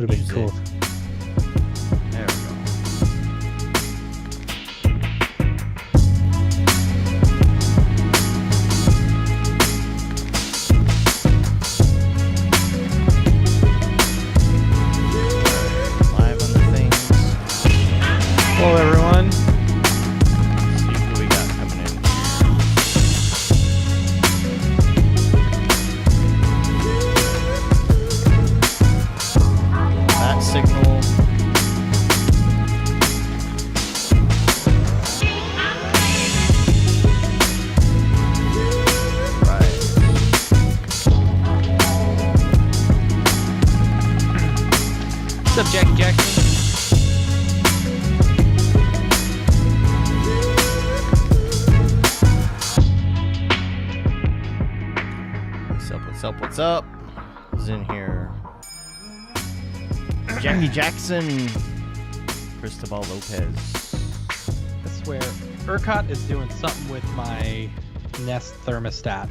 Would have been cool. There we go. Live on the things. Hello, everyone. Let's see who we got coming in. That signal. Right. What's up, Jackie Jackson? What's up? Who's in here? Jackie Jackson. Cristobal Lopez. I swear, ERCOT is doing something with my Nest thermostat.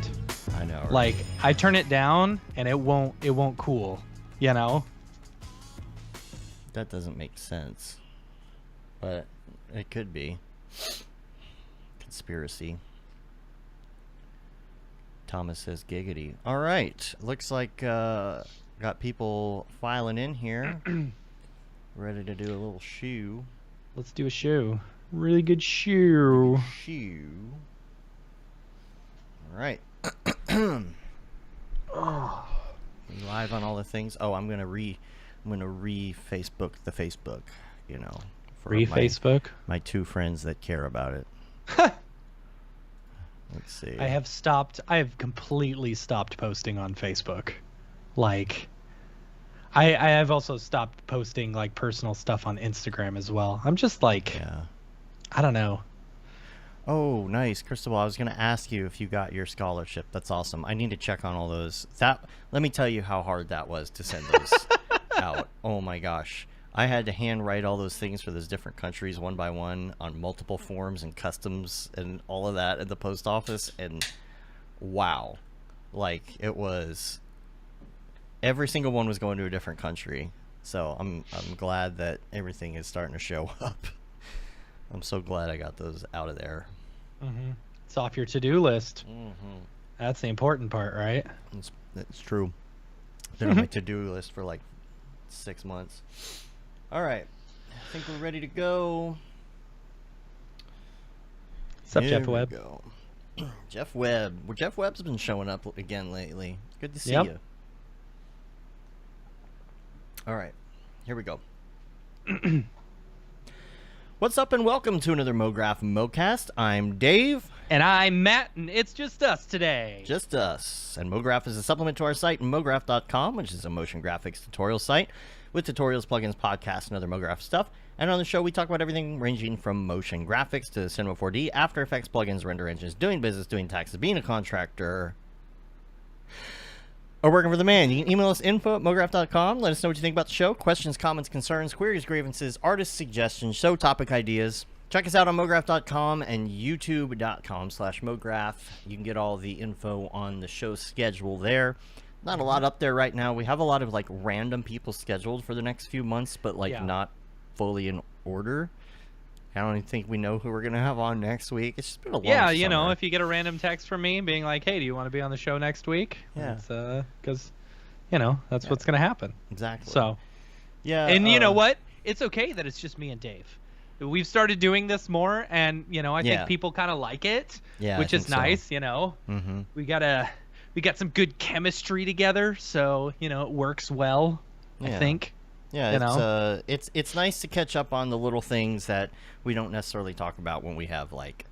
I know. Right? Like, I turn it down and it won't cool, you know? That doesn't make sense. But it could be. Conspiracy. Thomas says giggity. All right. Looks like got people filing in here. Ready to do a little shoe. Let's do a show. Really good shoe. Shoe. All right. Oh. Live on all the things. Oh, I'm gonna re Facebook the Facebook. You know, for Facebook. my two friends that care about it. Let's see. I have completely stopped posting on Facebook. Like, I have also stopped posting like personal stuff on Instagram as well. I'm just like, Yeah. I don't know. Oh, nice, Cristobal. I was going to ask you if you got your scholarship. That's awesome. I need to check on all those. Let me tell you how hard that was to send those out. Oh my gosh. I had to handwrite all those things for those different countries one by one on multiple forms and customs and all of that at the post office. And wow, like it was, every single one was going to a different country. So I'm glad that everything is starting to show up. I'm so glad I got those out of there. Mm-hmm. It's off your to-do list. Mm-hmm. That's the important part, right? It's true. Been on my to-do list for like 6 months. All right, I think we're ready to go. What's up, Here Jeff we Webb? go. Jeff Webb. Well, Jeff Webb's been showing up again lately. Good to see Yep. you. All right, here we go. What's up and welcome to another Mograph Mocast. I'm Dave. And I'm Matt, and it's just us today. Just us. And Mograph is a supplement to our site, mograph.com, which is a motion graphics tutorial site with tutorials, plugins, podcasts, and other Mograph stuff. And on the show, we talk about everything ranging from motion graphics to Cinema 4D, After Effects, plugins, render engines, doing business, doing taxes, being a contractor, or working for the man. You can email us info@mograph.com. Let us know what you think about the show. Questions, comments, concerns, queries, grievances, artist suggestions, show topic ideas. Check us out on mograph.com and youtube.com/mograph. You can get all the info on the show schedule there. Not a lot up there right now. We have a lot of like random people scheduled for the next few months, but like not fully in order. I don't even think we know who we're gonna have on next week. It's just been a long Yeah, you know, summer. if you get a random text from me being like, "Hey, do you want to be on the show next week?" Yeah. It's because, you know, that's what's gonna happen. Exactly. So, yeah, and you know what? It's okay that it's just me and Dave. We've started doing this more, and you know, I think people kind of like it, which is nice. So. You know, we got some good chemistry together, so you know, it works well. I think. Yeah, it's nice to catch up on the little things that we don't necessarily talk about when we have like,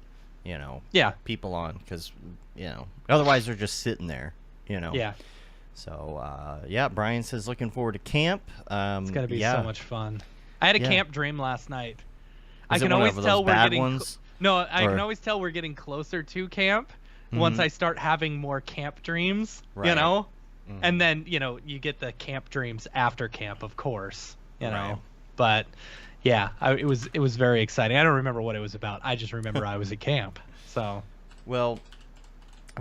you know, people on, because you know, otherwise they're just sitting there, you know. Yeah. So Brian says looking forward to camp. It's gonna be so much fun. I had a camp dream last night. I can always tell we're getting ones? I can always tell we're getting closer to camp once I start having more camp dreams. Right. You know. And then, you know, you get the camp dreams after camp, of course, you know. But yeah, it was very exciting. I don't remember what it was about. I just remember I was at camp. So, well,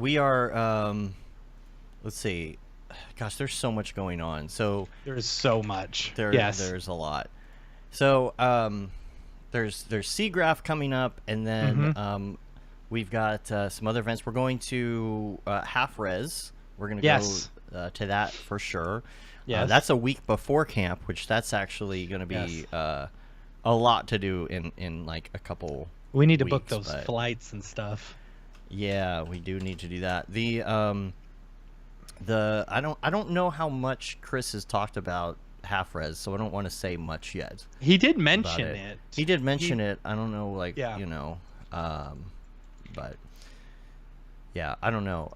we are let's see. gosh, there's so much going on. So there is so much. There's a lot. So there's Seagraph coming up, and then we've got some other events. We're going to Half Res. We're going to go to that for sure. That's a week before camp, which that's actually going to be a lot to do in like a couple. We need to book those flights and stuff. Yeah, we do need to do that. I don't know how much Chris has talked about Half Res, so I don't want to say much yet. He did mention it. He did mention it. I don't know, like you know, but yeah, I don't know.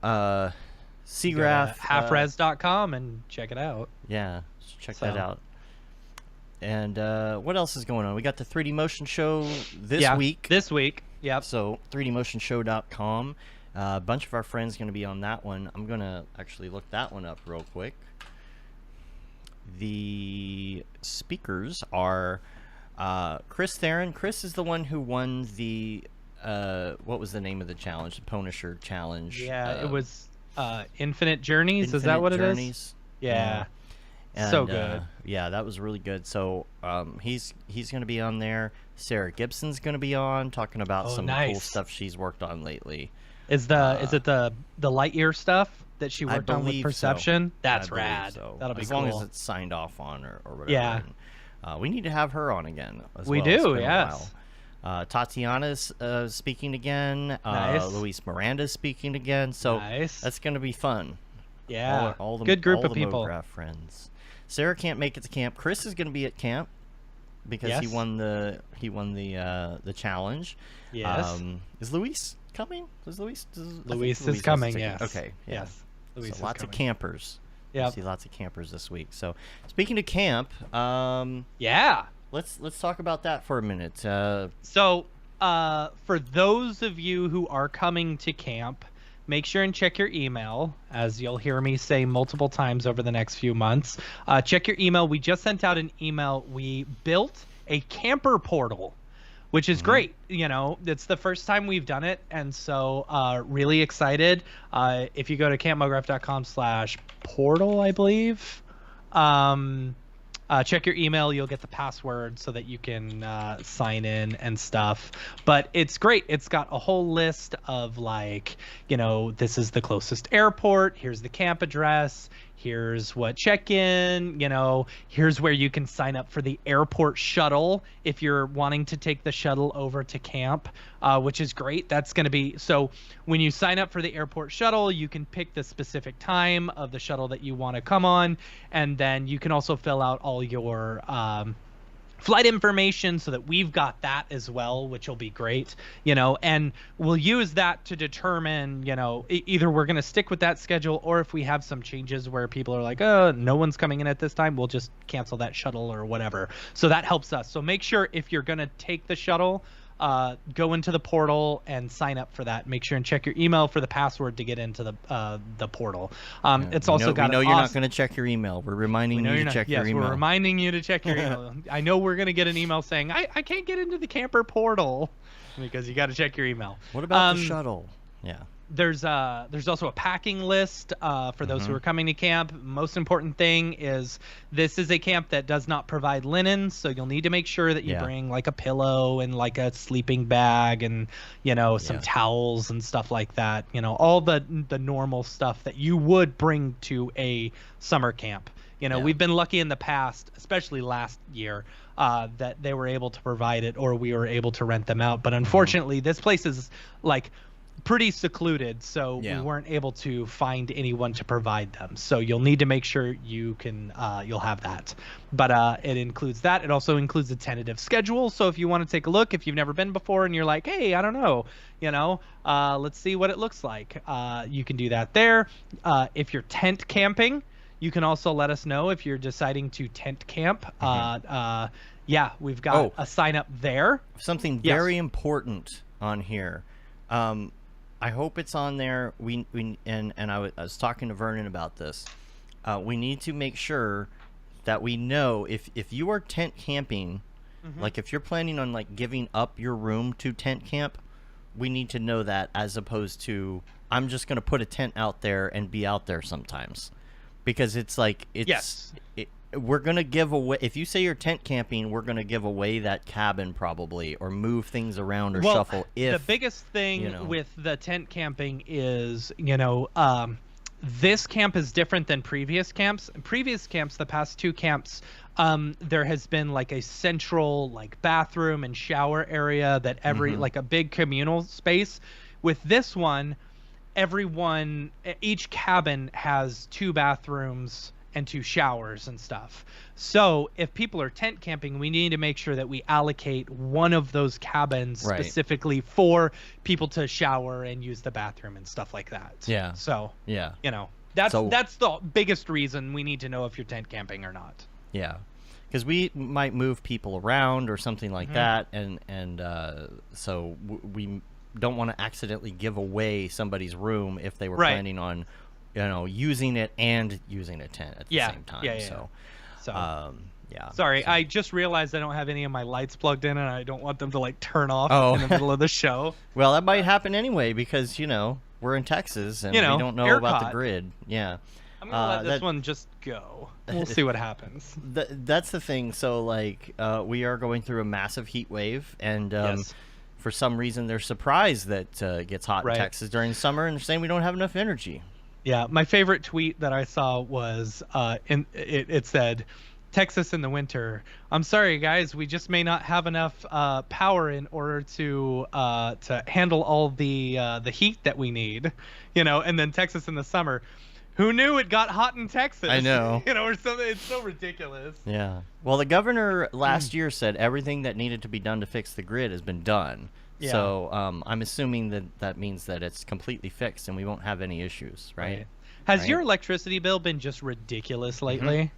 Seagraph, halfres.com and check it out. Yeah, check that out. And what else is going on? We got the 3D Motion Show this week. This week. Yep. So 3dmotionshow.com. A bunch of our friends going to be on that one. I'm going to actually look that one up real quick. The speakers are Chris Theron. Chris is the one who won the what was the name of the challenge? The Punisher challenge. Yeah, it was Infinite Journeys. Is that what it is? Yeah. And, so good. Yeah, that was really good. So he's going to be on there. Sarah Gibson's going to be on talking about some cool stuff she's worked on lately. Is it the Lightyear stuff that she worked on with Perception? So. That's rad. So. That'll be as cool. long as it's signed off on or whatever. Yeah. And, we need to have her on again. We do. Yes. Tatiana's speaking again. Nice. Luis Miranda's speaking again. So nice. That's going to be fun. Yeah. All the good group of people. Mograph friends. Sarah can't make it to camp. Chris is going to be at camp because he won the challenge. Yes. Is Luis coming? Luis is coming. Yes. Okay. Yeah. Yes. Luis so lots coming. of campers. Yeah. See lots of campers this week. So speaking of camp, let's talk about that for a minute. So for those of you who are coming to camp, make sure and check your email, as you'll hear me say multiple times over the next few months. Check your email. We just sent out an email. We built a camper portal, which is great. You know, it's the first time we've done it, and so really excited. If you go to campmograph.com/portal, I believe, check your email. You'll get the password so that you can sign in and stuff. But it's great. It's got a whole list of, like, you know, this is the closest airport. Here's the camp address. Here's what check-in, you know, here's where you can sign up for the airport shuttle if you're wanting to take the shuttle over to camp, which is great. That's going to be, so when you sign up for the airport shuttle, you can pick the specific time of the shuttle that you want to come on, and then you can also fill out all your flight information so that we've got that as well, which will be great, you know, and we'll use that to determine, you know, either we're going to stick with that schedule, or if we have some changes where people are like, oh, no one's coming in at this time, we'll just cancel that shuttle or whatever. So that helps us. So make sure if you're going to take the shuttle, go into the portal and sign up for that. Make sure and check your email for the password to get into the portal. It's also got. We know you're not going to check your email. We're reminding you to check your email. Yes, we're reminding you to check your email. I know we're going to get an email saying I can't get into the camper portal because you got to check your email. What about the shuttle? Yeah. There's also a packing list for those who are coming to camp. Most important thing is this is a camp that does not provide linens, so you'll need to make sure that you bring like a pillow and like a sleeping bag and, you know, some towels and stuff like that. You know, all the normal stuff that you would bring to a summer camp. You know, we've been lucky in the past, especially last year, that they were able to provide it or we were able to rent them out. But unfortunately, this place is like pretty secluded, so we weren't able to find anyone to provide them. So you'll need to make sure you can you'll have that. But it includes that. It also includes a tentative schedule. So if you want to take a look, if you've never been before and you're like, hey, I don't know, you know, let's see what it looks like, you can do that there. If you're tent camping, you can also let us know if you're deciding to tent camp. We've got a sign up there. Something very important on here. I hope it's on there. I was talking to Vernon about this. We need to make sure that we know if you are tent camping, like if you're planning on like giving up your room to tent camp, we need to know that, as opposed to I'm just going to put a tent out there and be out there sometimes. because it's like we're gonna give away, if you say you're tent camping, we're gonna give away that cabin probably, or move things around or shuffle. If the biggest thing with the tent camping is, this camp is different than previous camps. Previous camps, the past 2 camps, there has been like a central like bathroom and shower area that like a big communal space. With this one, each cabin has 2 bathrooms and 2 showers and stuff. So if people are tent camping, we need to make sure that we allocate one of those cabins specifically for people to shower and use the bathroom and stuff like that. Yeah. So that's the biggest reason we need to know if you're tent camping or not. Yeah, because we might move people around or something like that, and so we don't want to accidentally give away somebody's room if they were planning on using it and using a tent at the same time. Sorry, I just realized I don't have any of my lights plugged in, and I don't want them to like turn off in the middle of the show. Well, that might happen anyway, because we're in Texas and we don't know about the grid. Yeah, I'm gonna let this one just go. We'll see what happens. That's the thing. So like we are going through a massive heat wave, and for some reason they're surprised that it gets hot in Texas during the summer, and they're saying we don't have enough energy. Yeah, my favorite tweet that I saw was it said, "Texas in the winter. I'm sorry, guys, we just may not have enough power in order to handle all the heat that we need." And then Texas in the summer. Who knew it got hot in Texas? I know. Or something. It's so ridiculous. Yeah. Well, the governor last year said everything that needed to be done to fix the grid has been done. Yeah. So I'm assuming that means that it's completely fixed and we won't have any issues, right? Has your electricity bill been just ridiculous lately?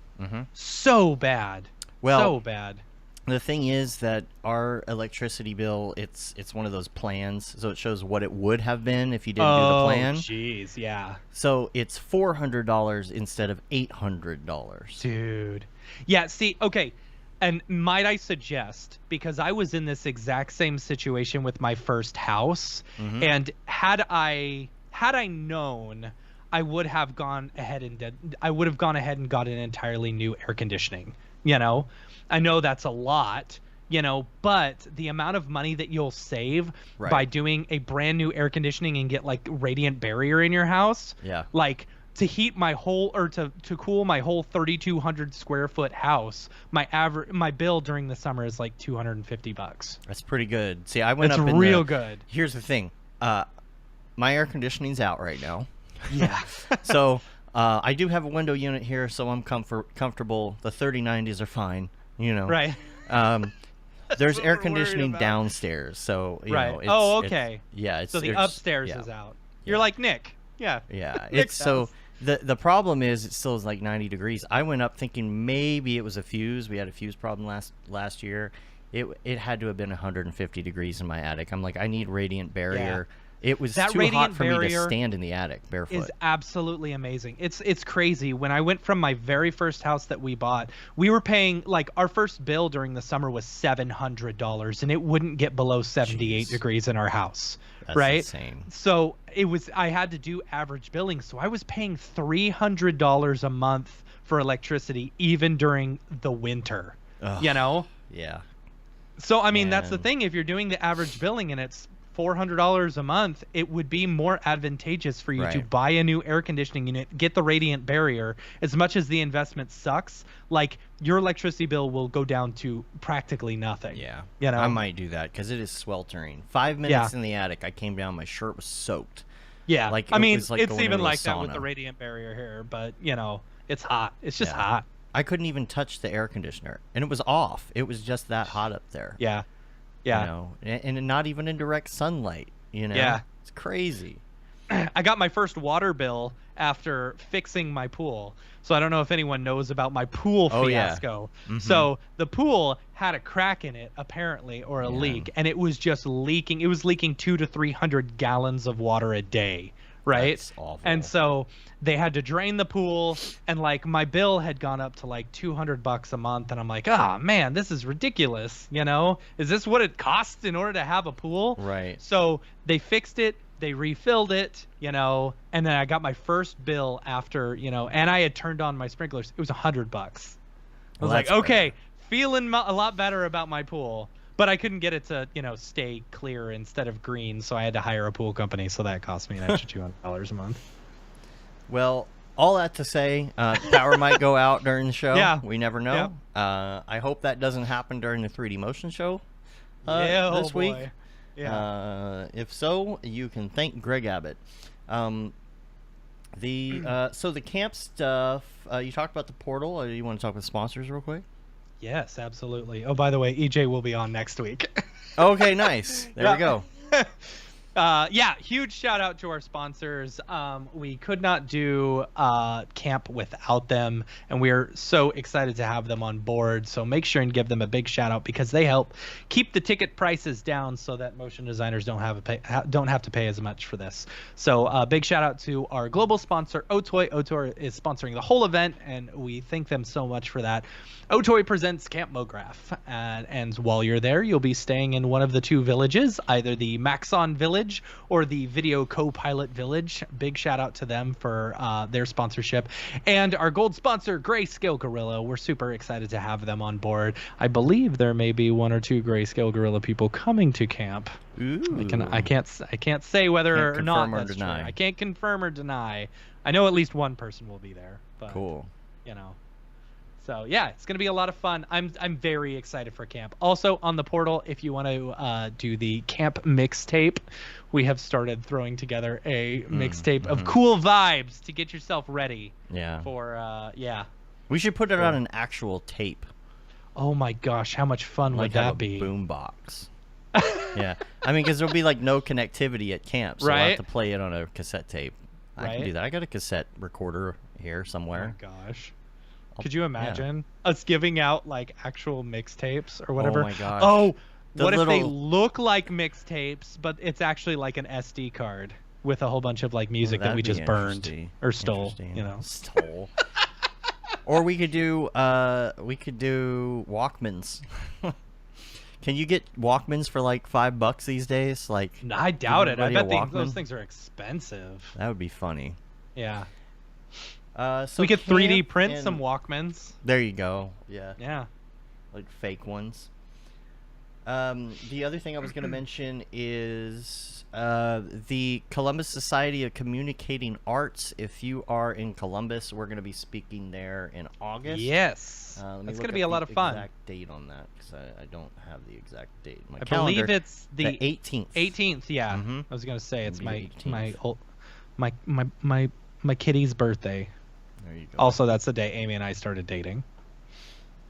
So bad. Well, so bad. The thing is that our electricity bill, it's one of those plans, so it shows what it would have been if you didn't do the plan. Oh, jeez, yeah. So it's $400 instead of $800. Dude. Yeah, see, okay. And might I suggest, because I was in this exact same situation with my first house, and had I known, I would have gone ahead and got an entirely new air conditioning. I know that's a lot, but the amount of money that you'll save by doing a brand new air conditioning and get like radiant barrier in your house, like to heat my whole, or to cool my whole 3,200 square foot house, my bill during the summer is like $250. That's pretty good. See, I went up. It's real good. Here's the thing, my air conditioning's out right now. Yeah. So I do have a window unit here, so I'm comfortable. The 3090s are fine. Right. There's air conditioning downstairs, so you know. Oh, okay. It's so the upstairs is out. You're like Nick. Yeah. Yeah. It's so the problem is it still is like 90 degrees. I went up thinking maybe it was a fuse. We had a fuse problem last year. It had to have been 150 degrees in my attic. I'm like, I need radiant barrier. Yeah. It was too hot for me to stand in the attic barefoot. Is absolutely amazing. It's crazy. When I went from my very first house that we bought, we were paying, like, our first bill during the summer was $700, and it wouldn't get below 78 degrees in our house. That's right? Insane. So I had to do average billing, so I was paying $300 a month for electricity even during the winter. Ugh, Yeah. So I mean, that's the thing. If you're doing the average billing and it's $400 a month, it would be more advantageous for you to buy a new air conditioning unit, get the radiant barrier. As much as the investment sucks, like, your electricity bill will go down to practically nothing. Yeah. I might do that because it is sweltering. 5 minutes in the attic, I came down, my shirt was soaked. Yeah. Like, I mean, like it's even like sauna. that with the radiant barrier here, but it's hot. It's just hot. I couldn't even touch the air conditioner, and it was off. It was just that hot up there. Yeah. Yeah. And not even in direct sunlight, Yeah. It's crazy. I got my first water bill after fixing my pool. So I don't know if anyone knows about my pool fiasco. Yeah. So the pool had a crack in it, apparently, or a leak, and it was just leaking. It was leaking 200 to 300 gallons of water a day. Right. That's awful. And so they had to drain the pool, and like my bill had gone up to like $200 a month, and I'm like, man, this is ridiculous. Is this what it costs in order to have a pool? Right. So they fixed it. they refilled it, and then I got my first bill after, and I had turned on my sprinklers. It was $100. I was like, okay, feeling a lot better about my pool, but I couldn't get it to, stay clear instead of green, so I had to hire a pool company, so that cost me an extra $200 a month. Well, all that to say, power might go out during the show. Yeah. We never know. Yeah. I hope that doesn't happen during the 3D motion show this week. Yeah. If so, you can thank Greg Abbott. So the camp stuff, you talked about the portal. You want to talk with sponsors real quick? Yes, absolutely. Oh, by the way, EJ will be on next week. Okay, nice. There we go. Huge shout out to our sponsors. We could not do camp without them, and we're so excited to have them on board. So make sure and give them a big shout out, because they help keep the ticket prices down so that motion designers don't have to pay as much for this. So big shout out to our global sponsor, Otoy. Otoy is sponsoring the whole event, and we thank them so much for that. Otoy presents Camp Mograph, and while you're there, you'll be staying in one of the two villages, either the Maxon Village or the Video Co-Pilot Village. Big shout out to them for their sponsorship. And our gold sponsor, Grayscale Gorilla. We're super excited to have them on board. I believe there may be 1 or 2 Grayscale Gorilla people coming to camp. Ooh. I can't say whether or not that's true. I can't confirm or deny. I know at least one person will be there. But, cool. So yeah, it's gonna be a lot of fun. I'm very excited for camp. Also on the portal, if you want to do the camp mixtape, we have started throwing together a mixtape of cool vibes to get yourself ready. Yeah. For We should put it on an actual tape. Oh my gosh, how much fun would that be? Boom box. Yeah, I mean, because there'll be like no connectivity at camp, so I'll have to play it on a cassette tape. I can do that. I got a cassette recorder here somewhere. Oh my gosh. Could you imagine us giving out like actual mixtapes or whatever? Oh my gosh. Oh, what if they look like mixtapes, but it's actually like an SD card with a whole bunch of like music that we just burned or stole? Stole. Or we could do Walkmans. Can you get Walkmans for like $5 these days? Like, I doubt it. I bet those things are expensive. That would be funny. Yeah. So we could 3D print some Walkmans. There you go. Yeah. Yeah. Like fake ones. The other thing I was going to mention is the Columbus Society of Communicating Arts. If you are in Columbus, we're going to be speaking there in August. Yes. That's going to be a lot of fun. Exact date on that, because I don't have the exact date. I believe it's the 18th. 18th. Yeah. Mm-hmm. I was going to say it's my kitty's birthday. There you go. Also, that's the day Amy and I started dating.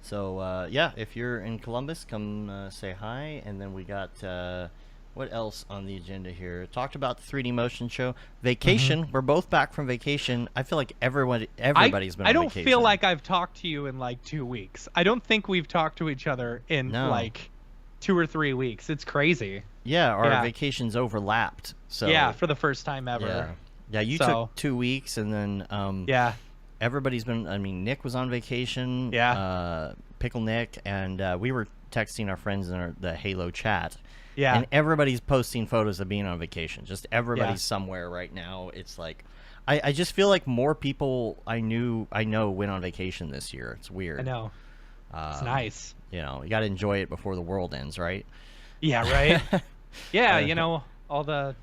So, if you're in Columbus, come say hi. And then we got, what else on the agenda here? Talked about the 3D motion show. Vacation. We're both back from vacation. I feel like everybody's been on vacation. I don't feel like I've talked to you in like 2 weeks. I don't think we've talked to each other in like 2 or 3 weeks. It's crazy. Yeah, our vacations overlapped. So yeah, for the first time ever. Yeah, you took 2 weeks, and then everybody's been. I mean, Nick was on vacation. Yeah. Pickle Nick, and we were texting our friends in the Halo chat. Yeah. And everybody's posting photos of being on vacation. Just everybody's somewhere right now. It's like, I just feel like more people I know went on vacation this year. It's weird. I know. It's nice. You got to enjoy it before the world ends, right? Yeah. Right. Yeah. All the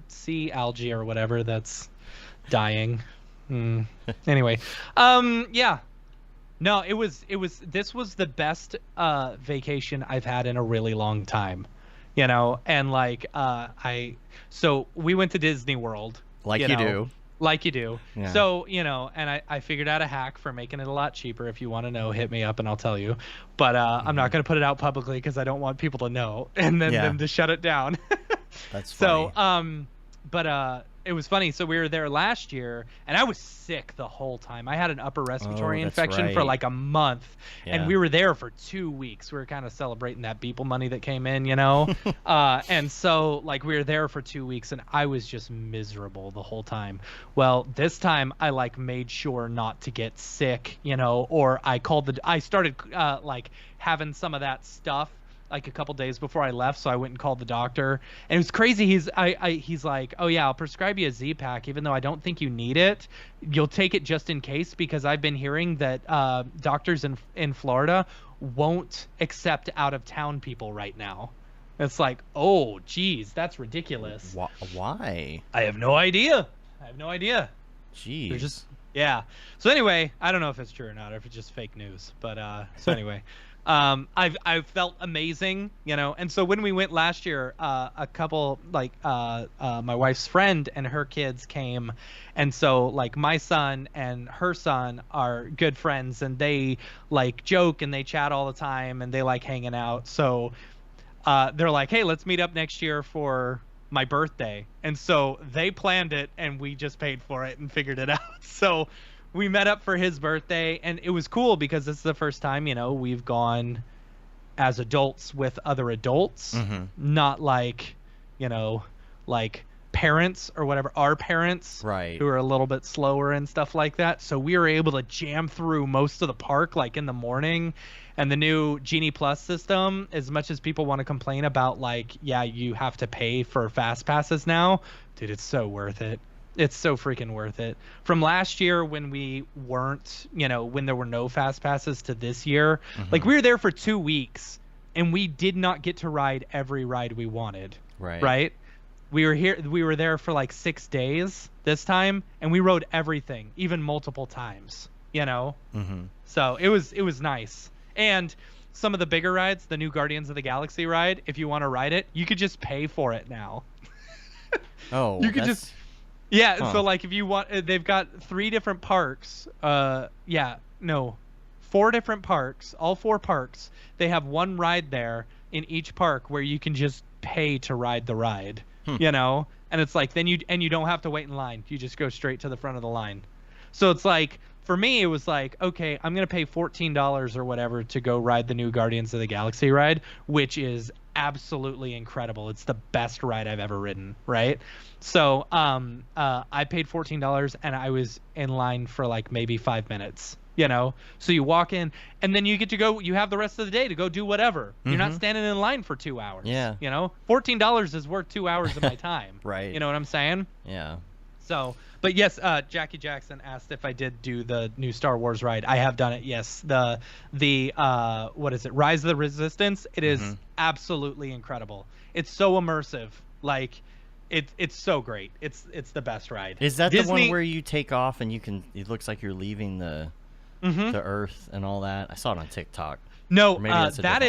sea algae or whatever that's dying. Anyway, no, this was the best vacation I've had in a really long time, and like so we went to Disney World like you do. Yeah. So, and I figured out a hack for making it a lot cheaper. If you want to know, hit me up and I'll tell you. But I'm not going to put it out publicly because I don't want people to know and then them to shut it down. That's funny. So, but it was funny. So we were there last year, and I was sick the whole time. I had an upper respiratory infection for like a month, and we were there for 2 weeks. We were kind of celebrating that Beeple money that came in, and so like we were there for 2 weeks, and I was just miserable the whole time. Well, this time I like made sure not to get sick, or I started like having some of that stuff. like a couple days before I left, so I went and called the doctor. And it was crazy. He's like, "Oh yeah, I'll prescribe you a Z-Pak, even though I don't think you need it. You'll take it just in case, because I've been hearing that doctors in Florida won't accept out-of-town people right now." It's like, oh, geez, that's ridiculous. Why? I have no idea. Jeez. They're just, yeah. So anyway, I don't know if it's true or not, or if it's just fake news. But so anyway, I've felt amazing, And so when we went last year, a couple my wife's friend and her kids came, and so like my son and her son are good friends, and they like joke and they chat all the time, and they like hanging out. So they're like, "Hey, let's meet up next year for my birthday." And so they planned it, and we just paid for it and figured it out. So we met up for his birthday, and it was cool because this is the first time, we've gone as adults with other adults, not like, like parents or whatever, our parents, right, who are a little bit slower and stuff like that. So we were able to jam through most of the park like in the morning. And the new Genie Plus system, as much as people want to complain about, like, yeah, you have to pay for fast passes now, dude, it's so worth it. It's so freaking worth it. From last year when we weren't, when there were no fast passes, to this year, like we were there for 2 weeks and we did not get to ride every ride we wanted. Right? We were there for like 6 days this time, and we rode everything, even multiple times, So it was nice. And some of the bigger rides, the new Guardians of the Galaxy ride, if you want to ride it, you could just pay for it now. Oh, you could just, yeah. Huh. So like if you want, they've got 3 different parks. 4 different parks, all 4 parks. They have one ride there in each park where you can just pay to ride the ride, And it's like, then you don't have to wait in line. You just go straight to the front of the line. So it's like, for me, it was like, okay, I'm going to pay $14 or whatever to go ride the new Guardians of the Galaxy ride, which is absolutely incredible. It's the best ride I've ever ridden, right? So I paid $14, and I was in line for like maybe 5 minutes, So you walk in, and then you get to go, you have the rest of the day to go do whatever. You're not standing in line for 2 hours. Yeah. $14 is worth 2 hours of my time. Right. You know what I'm saying? Yeah. So, but yes, Jackie Jackson asked if I did do the new Star Wars ride. I have done it. Yes, the what is it? Rise of the Resistance. It is absolutely incredible. It's so immersive. Like, it's so great. It's the best ride. Is that Disney... the one where you take off and you can? It looks like you're leaving the Earth and all that. I saw it on TikTok. No, that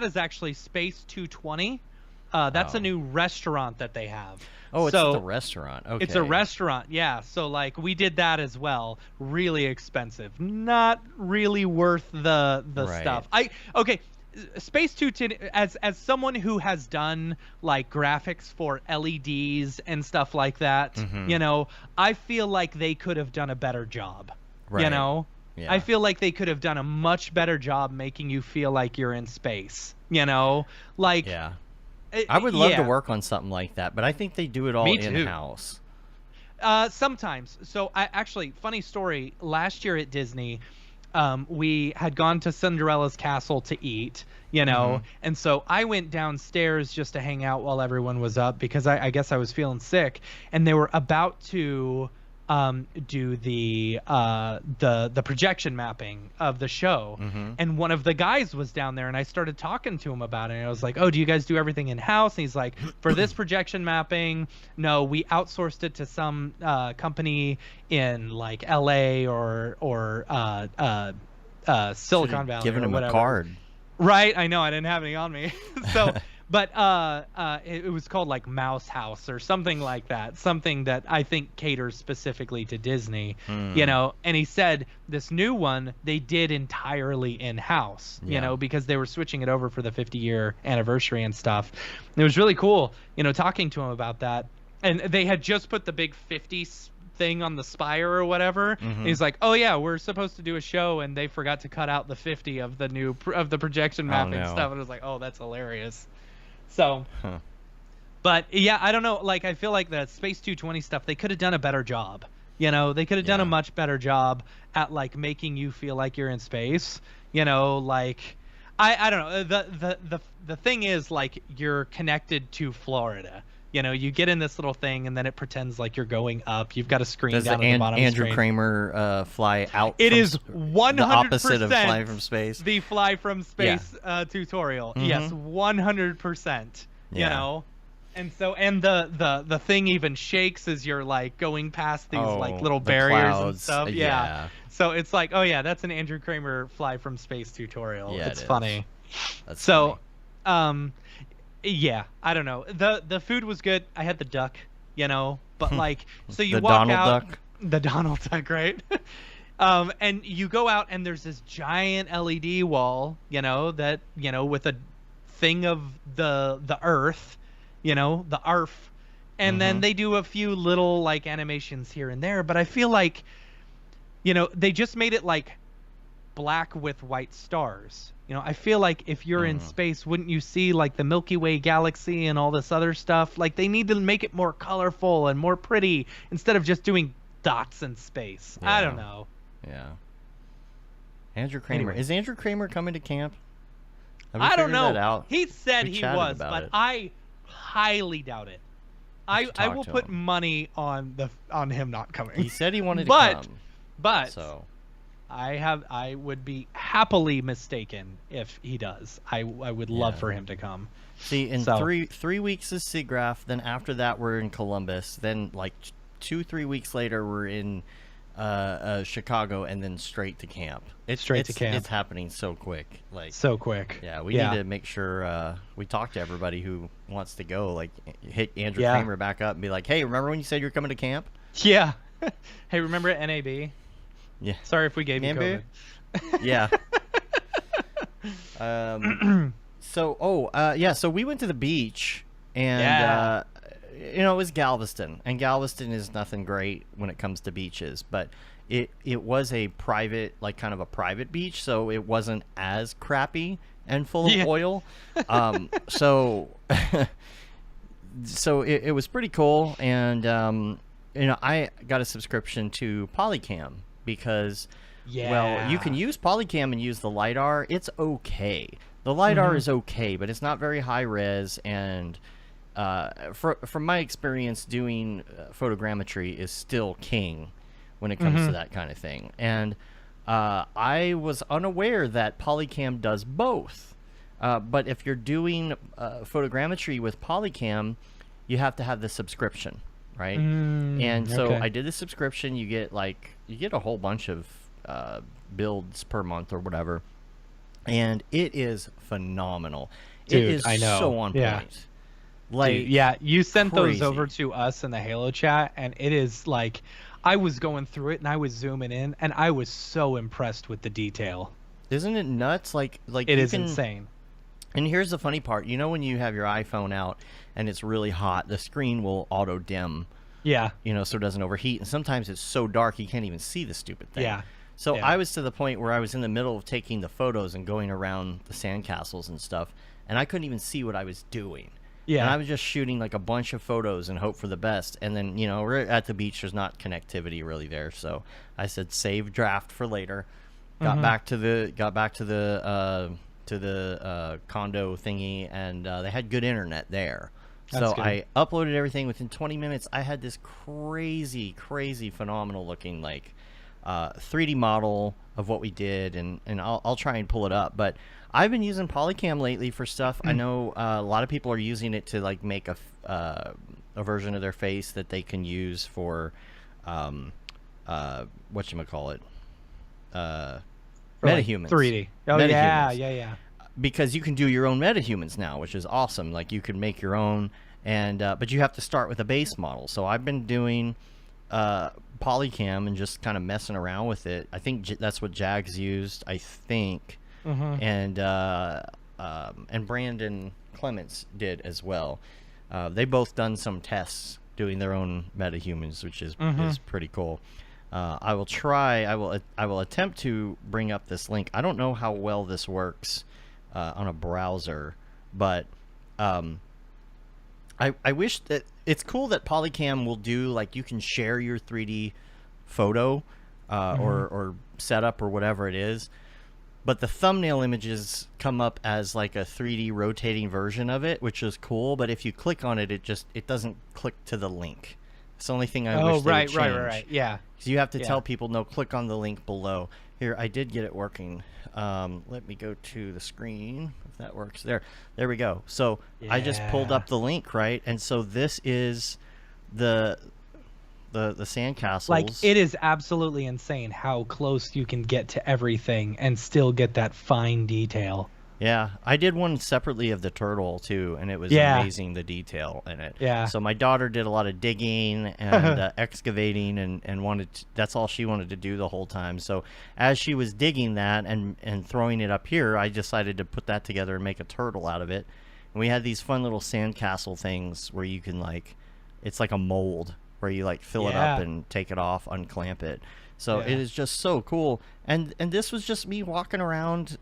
is actually Space 220. That's a new restaurant that they have. Oh, it's a restaurant. Okay. It's a restaurant, yeah. So like we did that as well. Really expensive. Not really worth the stuff. Space 210, as someone who has done like graphics for LEDs and stuff like that, I feel like they could have done a better job. Right. Yeah. I feel like they could have done a much better job making you feel like you're in space. Like. Yeah. I would love to work on something like that, but I think they do it all in-house. Sometimes. So actually, funny story, last year at Disney, we had gone to Cinderella's castle to eat, and so I went downstairs just to hang out while everyone was up, because I guess I was feeling sick, and they were about to do the projection mapping of the show, and one of the guys was down there, and I started talking to him about it, and I was like, "Oh, do you guys do everything in house?" And he's like, "For this projection mapping, no, we outsourced it to some company in like LA or Silicon Valley." Given or him whatever. a card. Right, I know, I didn't have any on me. So but it was called like Mouse House or something like that, something that I think caters specifically to Disney, and he said this new one they did entirely in-house, because they were switching it over for the 50-year anniversary and stuff. And it was really cool, talking to him about that. And they had just put the big 50 thing on the spire or whatever. And he's like, "Oh yeah, we're supposed to do a show, and they forgot to cut out the 50 of the new of the projection mapping stuff." And I was like, "Oh, that's hilarious." So, but yeah, I don't know. Like, I feel like the Space 220 stuff, they could have done a better job. They could have done a much better job at like making you feel like you're in space. Like, I don't know. The thing is, like, you're connected to Florida. You know, you get in this little thing, and then it pretends like you're going up. You've got a screen down at the bottom of the screen. Andrew Kramer fly out? It is 100% the opposite of fly from space. The fly from space tutorial. Mm-hmm. Yes, 100%. You know, and so the thing even shakes as you're like going past these like little barriers clouds. And stuff. Yeah. So it's like, oh yeah, that's an Andrew Kramer fly from space tutorial. Yeah, it's funny. That's so funny. Yeah, I don't know. The food was good. I had the duck, you know, but like, so you walk out. The Donald Duck, right? And you go out and there's this giant LED wall, you know, that, you know, with a thing of the Earth, you know, the ARF, and then they do a few little like animations here and there. But I feel like, you know, they just made it like black with white stars. You know, I feel like if you're in space, wouldn't you see like the Milky Way galaxy and all this other stuff? Like they need to make it more colorful and more pretty instead of just doing dots in space. Yeah. I don't know. Yeah. Andrew Kramer. Anyway. Is Andrew Kramer coming to camp? I don't know. That out? He said he was, but I highly doubt it. I will put money on him not coming. He said he wanted to come. But so I would be happily mistaken if he does. I would love for him to come. See, in 3 weeks is SIGGRAPH, then after that we're in Columbus, then like 2-3 weeks later we're in Chicago, and then straight to camp. It's happening so quick. Like so quick. Yeah, we need to make sure we talk to everybody who wants to go. Like hit Andrew Kramer back up and be like, hey, remember when you said you're coming to camp? Yeah. Hey, remember at NAB? Yeah. Sorry if we gave you COVID. Yeah. So we went to the beach, and you know, it was Galveston, and Galveston is nothing great when it comes to beaches, but it was a private, like kind of a private beach, so it wasn't as crappy and full of oil. So it was pretty cool, and you know, I got a subscription to Polycam because well, you can use Polycam and use the LiDAR. It's okay. The LiDAR is okay, but it's not very high res, and from my experience, doing photogrammetry is still king when it comes to that kind of thing. And I was unaware that Polycam does both. But if you're doing photogrammetry with Polycam, you have to have the subscription, right? And so I did the subscription. You get a whole bunch of builds per month or whatever, and it is phenomenal. Dude, it is so on point. Like, dude, you sent those over to us in the Halo chat, and it is like, I was going through it and I was zooming in, and I was so impressed with the detail. Isn't it nuts? Like it is insane. And here's the funny part. You know, when you have your iPhone out and it's really hot, the screen will auto dim. Yeah. You know, so it doesn't overheat. And sometimes it's so dark you can't even see the stupid thing. Yeah. So I was to the point where I was in the middle of taking the photos and going around the sandcastles and stuff, and I couldn't even see what I was doing. Yeah. And I was just shooting like a bunch of photos and hope for the best. And then, you know, we're at the beach. There's not connectivity really there. So I said, save draft for later. Got back to the condo thingy, and they had good internet there. That's good. I uploaded everything. Within 20 minutes, I had this crazy, phenomenal looking like 3D model of what we did, and I'll try and pull it up. But I've been using Polycam lately for stuff. I know a lot of people are using it to like make a version of their face that they can use for whatchamacallit, metahumans. 3D. Oh, metahumans. Yeah. Because you can do your own metahumans now, which is awesome. Like, you can make your own, and but you have to start with a base model. So I've been doing Polycam and just kind of messing around with it. I think that's what Jags used, I think. And Brandon Clements did as well. They both done some tests doing their own metahumans, which is pretty cool. I will attempt to bring up this link. I don't know how well this works on a browser, but I wish that it's cool that Polycam will do, like, you can share your 3D photo or setup or whatever it is. but the thumbnail images come up as like a 3D rotating version of it, which is cool. But if you click on it, it doesn't click to the link. It's the only thing I wish they would change. Right. Yeah. So you have to tell people, no, click on the link below. Here, I did get it working. Let me go to the screen, if that works. There we go. So I just pulled up the link, right? And so this is the sandcastles. Like, it is absolutely insane how close you can get to everything and still get that fine detail. Yeah, I did one separately of the turtle too, and it was amazing, the detail in it. Yeah. So my daughter did a lot of digging and excavating, and that's all she wanted to do the whole time. So as she was digging that and throwing it up here, I decided to put that together and make a turtle out of it. And we had these fun little sandcastle things where you can, like, it's like a mold where you like fill it up and take it off, unclamp it. So it is just so cool. And this was just me walking around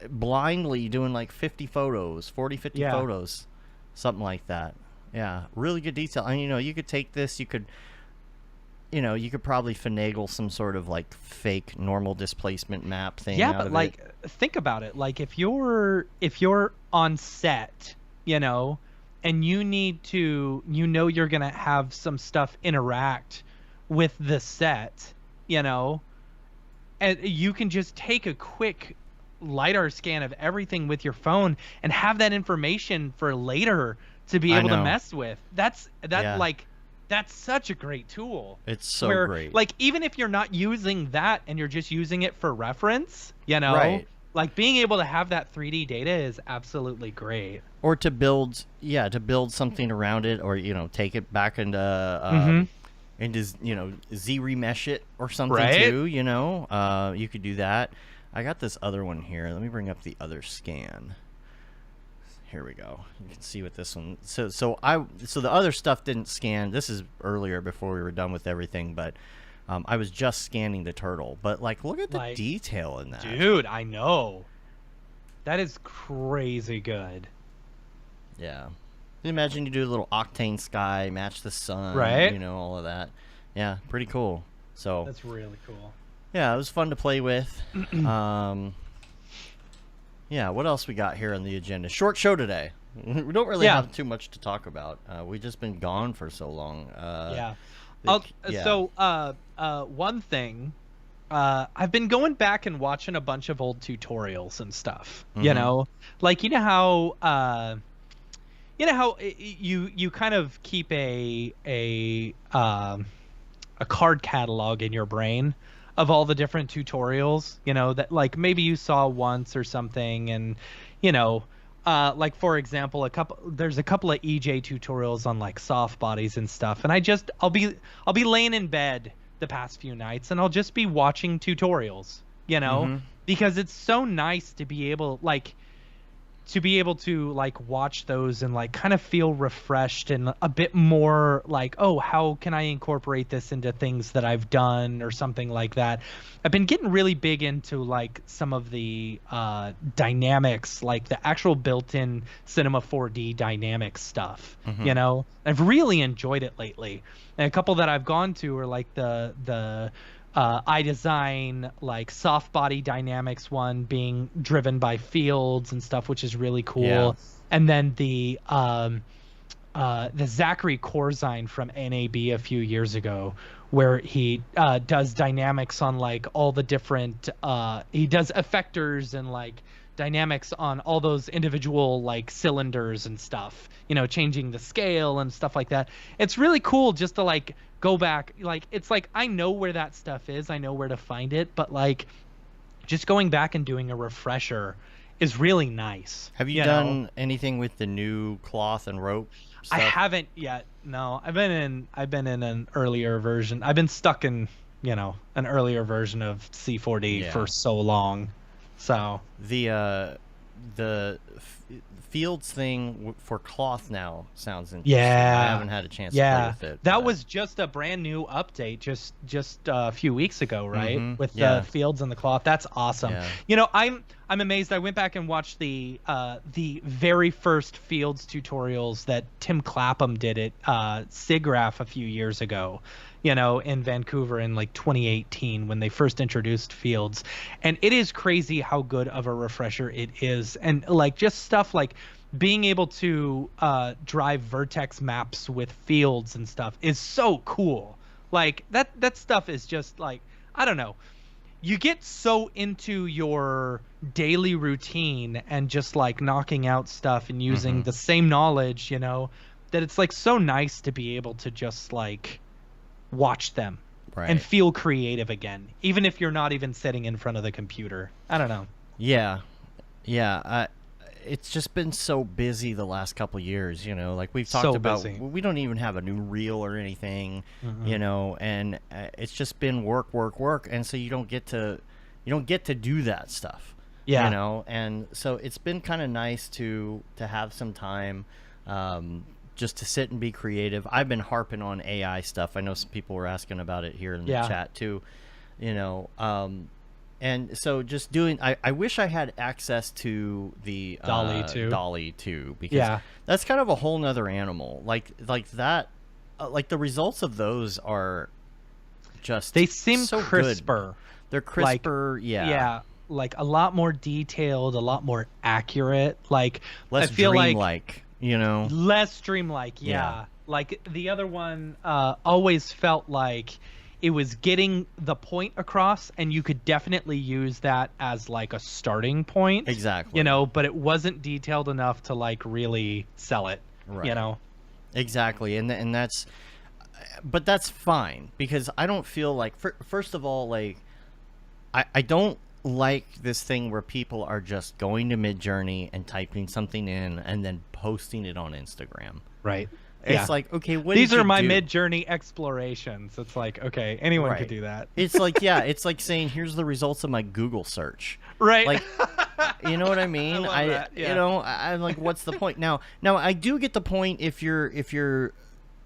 blindly doing like 50 photos, 40, 50 photos, something like that. Yeah, really good detail. And you could take this, you could probably finagle some sort of like fake normal displacement map thing out but of like it. Think about it. Like if you're on set, and you need to, you're gonna have some stuff interact with the set, and you can just take a quick LiDAR scan of everything with your phone and have that information for later to be able to mess with. That's such a great tool. It's so great. Like, even if you're not using that and you're just using it for reference, right. Like being able to have that 3D data is absolutely great. Or to build something around it, or take it back into Z-remesh it or something too. You could do that. I got this other one here. Let me bring up the other scan. Here we go. You can see what this one. So the other stuff didn't scan. This is earlier before we were done with everything, but I was just scanning the turtle. But like, look at the detail in that. Dude, I know. That is crazy good. Yeah. Can you imagine you do a little octane sky, match the sun, right? All of that. Yeah, pretty cool. So that's really cool. Yeah, it was fun to play with. Yeah, what else we got here on the agenda? Short show today. We don't really have too much to talk about. We've just been gone for so long. So one thing, I've been going back and watching a bunch of old tutorials and stuff. Like how you kind of keep a card catalog in your brain of all the different tutorials, that like maybe you saw once or something. And, like, for example, there's a couple of EJ tutorials on like soft bodies and stuff. And I'll be laying in bed the past few nights and I'll just be watching tutorials, because it's so nice to be able to like watch those and like kind of feel refreshed and a bit more like, oh, how can I incorporate this into things that I've done or something like that. I've been getting really big into like some of the dynamics, like the actual built-in Cinema 4D dynamics stuff. I've really enjoyed it lately. And a couple that I've gone to are like the iDesign, like soft body dynamics one being driven by fields and stuff, which is really cool. Yeah. And then the Zachary Corzine from NAB a few years ago, where he does dynamics on like all the different he does effectors and like dynamics on all those individual like cylinders and stuff, changing the scale and stuff like that. It's really cool just to like go back. Like, it's like I know where that stuff is, I know where to find it, but like just going back and doing a refresher is really nice. Have you done anything with the new cloth and rope stuff? I haven't yet. No, I've been in an earlier version. I've been stuck in an earlier version of C4D for so long. So the fields thing for cloth now sounds interesting. Yeah, I haven't had a chance to play with it. That was just a brand new update just a few weeks ago, right? With the fields and the cloth. That's awesome. I'm amazed. I went back and watched the very first fields tutorials that Tim Clapham did at SIGGRAPH a few years ago. in Vancouver in like 2018 when they first introduced fields. And it is crazy how good of a refresher it is. And like just stuff like being able to drive vertex maps with fields and stuff is so cool. Like that stuff is just like, I don't know. You get so into your daily routine and just like knocking out stuff and using the same knowledge, that it's like so nice to be able to just like watch them and feel creative again, even if you're not even sitting in front of the computer. I don't know. Yeah. It's just been so busy the last couple years, like we've talked about. We don't even have a new reel or anything, and it's just been work, and so you don't get to do that stuff, and so it's been kind of nice to have some time just to sit and be creative. I've been harping on AI stuff. I know some people were asking about it here in the chat too, and so just doing, I wish I had access to the Dolly 2 because that's kind of a whole nother animal. Like that, like the results of those are just, they seem so crisper. Good. They're crisper, Yeah, like a lot more detailed, a lot more accurate. Like less I feel dreamlike, less dreamlike. Yeah. Like the other one always felt like it was getting the point across, and you could definitely use that as like a starting point. Exactly. But it wasn't detailed enough to like really sell it. Right. Exactly, and that's, but that's fine because I don't feel like, first of all, like I don't like this thing where people are just going to Midjourney and typing something in and then posting it on Instagram. Right. It's like, okay, these are my Midjourney explorations. It's like, okay, anyone could do that. It's like, it's like saying, here's the results of my Google search. Right. Like, you know what I mean? I'm like, what's the point? Now I do get the point if you're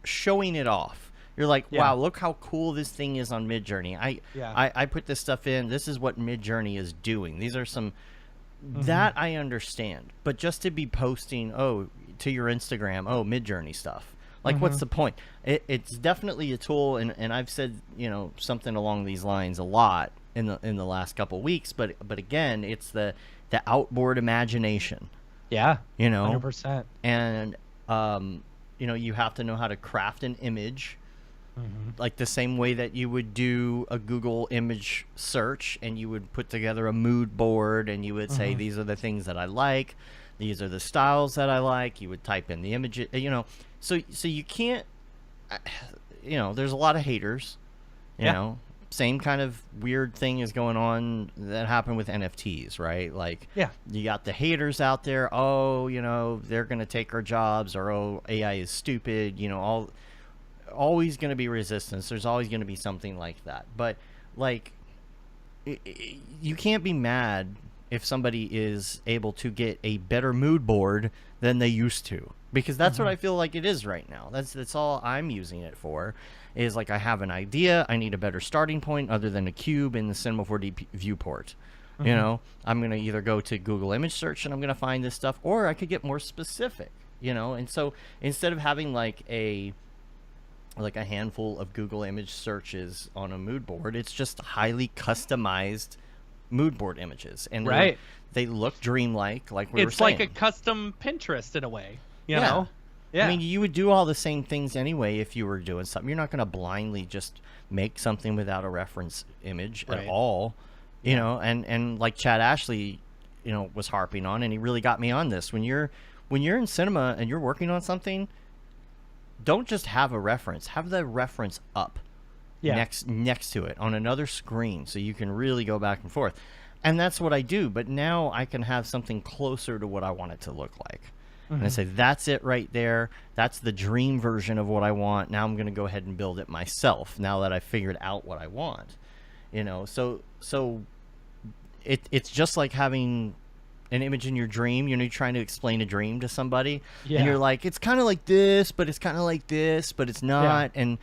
showing it off. You're like, wow, look how cool this thing is on Midjourney. I put this stuff in. This is what Midjourney is doing. These are some that I understand. But just to be posting, to your Instagram, Midjourney stuff. Like, what's the point? It's definitely a tool, and I've said something along these lines a lot in the last couple of weeks. But again, it's the outboard imagination. Yeah. 100%. And you have to know how to craft an image, like the same way that you would do a Google image search, and you would put together a mood board, and you would say, these are the things that I like. These are the styles that I like. You would type in the image, so you can't, there's a lot of haters, same kind of weird thing is going on that happened with NFTs, right? Like, you got the haters out there. They're going to take our jobs, or, AI is stupid, always going to be resistance. There's always going to be something like that. But like, you can't be mad if somebody is able to get a better mood board than they used to, because that's what I feel like it is right now. That's all I'm using it for, is like, I have an idea, I need a better starting point other than a cube in the Cinema 4D viewport. I'm going to either go to Google image search and I'm going to find this stuff, or I could get more specific, and so instead of having like a handful of Google image searches on a mood board, it's just highly customized mood board images, and they look dreamlike, like we were saying. It's like a custom Pinterest in a way, you know? Yeah. I mean, you would do all the same things anyway if you were doing something. You're not going to blindly just make something without a reference image at all, and like Chad Ashley, was harping on, and he really got me on this. When you're in cinema and you're working on something, don't just have a reference. Have the reference up. Next to it on another screen, so you can really go back and forth. And that's what I do, but now I can have something closer to what I want it to look like. And I say, that's it right there. That's the dream version of what I want. Now I'm going to go ahead and build it myself, now that I've figured out what I want. So it's just like having an image in your dream. You're trying to explain a dream to somebody, and you're like, it's kind of like this, but it's kind of like this, but it's not. And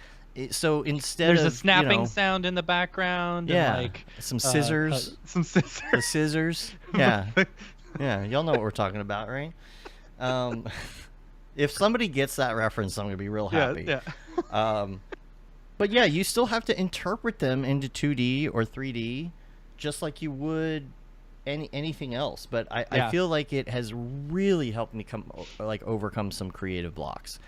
so instead there's a snapping sound in the background, and like some scissors, the scissors. Y'all know what we're talking about, right? If somebody gets that reference, I'm gonna be real happy. But yeah, you still have to interpret them into 2D or 3D, just like you would anything else. But I feel like it has really helped me overcome some creative blocks.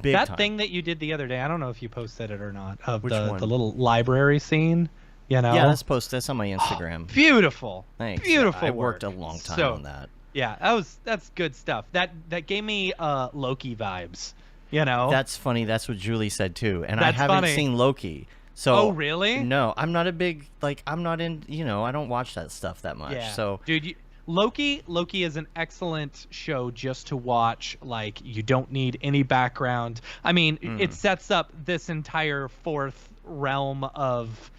Big that time. Thing that you did the other day, I don't know if you posted it or not, of Which one? The little library scene. You know? Yeah, that's on my Instagram. Oh, beautiful. Thanks. Beautiful. I worked a long time on that. Yeah, that's good stuff. That gave me Loki vibes. You know? That's funny. That's what Julie said too. And that's I haven't funny. seen Loki. So oh, really? No, I'm not a big I'm not in. I don't watch that stuff that much. Yeah. So, dude, Loki is an excellent show just to watch. Like, you don't need any background. I mean, it sets up this entire fourth realm of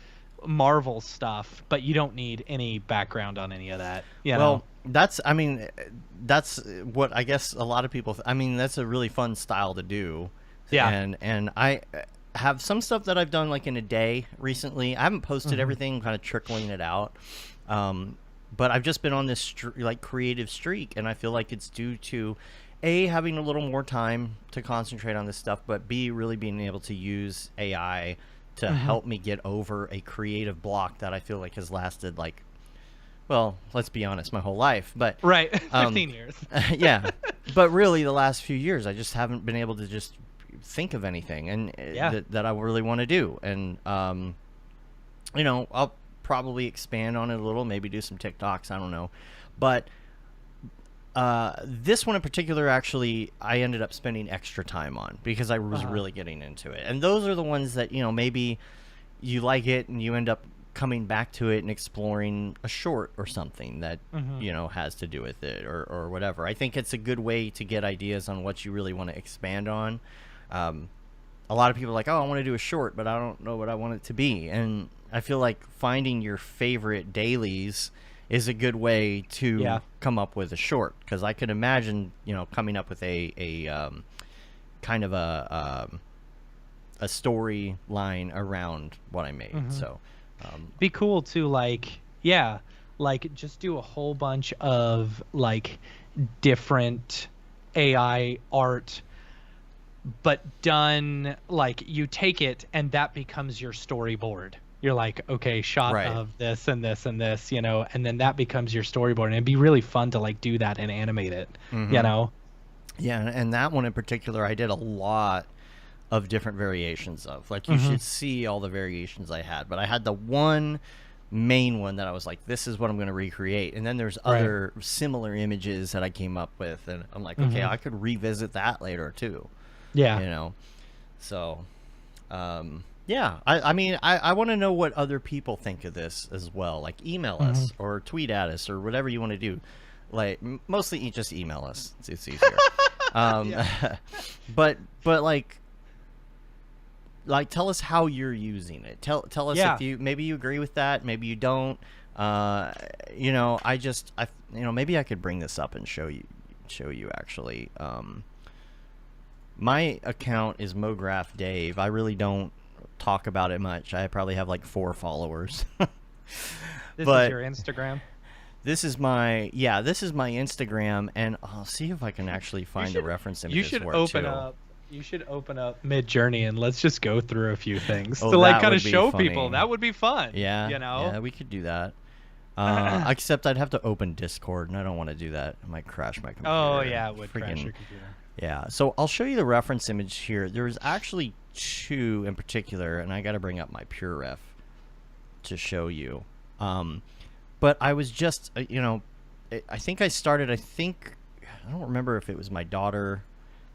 Marvel stuff, but you don't need any background on any of that. You know? That's what I guess a lot of people. That's a really fun style to do. Yeah. And I have some stuff that I've done like in a day recently. I haven't posted everything, kind of trickling it out. But I've just been on this creative streak, and I feel like it's due to A, having a little more time to concentrate on this stuff, but B, really being able to use AI to help me get over a creative block that I feel like has lasted let's be honest, my whole life. But right, 15 years. Yeah, but really the last few years I just haven't been able to just think of anything and that I really want to do. And I'll probably expand on it a little, maybe do some TikToks, I don't know. But this one in particular, actually, I ended up spending extra time on because I was really getting into it. And those are the ones that, maybe you like it and you end up coming back to it and exploring a short or something that, has to do with it or whatever. I think it's a good way to get ideas on what you really want to expand on. A lot of people are like, oh, I want to do a short, but I don't know what I want it to be. And I feel like finding your favorite dailies is a good way to come up with a short, because I could imagine, coming up with a kind of a storyline around what I made. So be cool to just do a whole bunch of different AI art, but done you take it and that becomes your storyboard. You're like, okay, shot of this and this and this, and then that becomes your storyboard. And it'd be really fun to do that and animate it, Yeah, and that one in particular, I did a lot of different variations of. You should see all the variations I had. But I had the one main one that I was like, this is what I'm going to recreate. And then there's other similar images that I came up with. And I'm like, okay, I could revisit that later too. Yeah. So... yeah, I want to know what other people think of this as well. Email us or tweet at us or whatever you want to do. Mostly just email us. It's easier. But tell us how you're using it. Tell us if maybe you agree with that, maybe you don't. Maybe I could bring this up and show you actually. My account is Mograph Dave. I really don't talk about it much. I probably have 4 followers. This is your Instagram? This is my Instagram, and I'll see if I can actually find the reference images for it too. You should open up Mid-Journey and let's just go through a few things to kind of show people. That would be fun. Yeah. Yeah, we could do that. Except I'd have to open Discord, and I don't want to do that. It might crash my computer. Oh yeah, it would crash your computer. Yeah, so I'll show you the reference image here. There's actually 2 in particular, and I got to bring up my pure ref to show you. But I was just, I think I don't remember if it was my daughter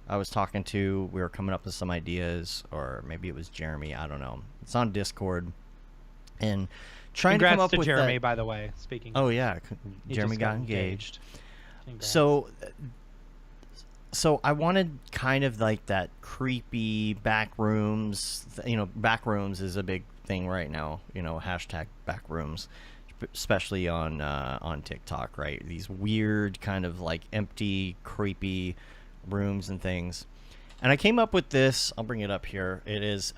I was talking to. We were coming up with some ideas, or maybe it was Jeremy. I don't know. It's on Discord. And trying to come up with Jeremy, that, by the way, speaking. Oh, yeah. Jeremy got engaged. Congrats. So I wanted kind of that creepy back rooms. Back rooms is a big thing right now. Hashtag back rooms, especially on TikTok, right? These weird kind of empty, creepy rooms and things. And I came up with this. I'll bring it up here. It is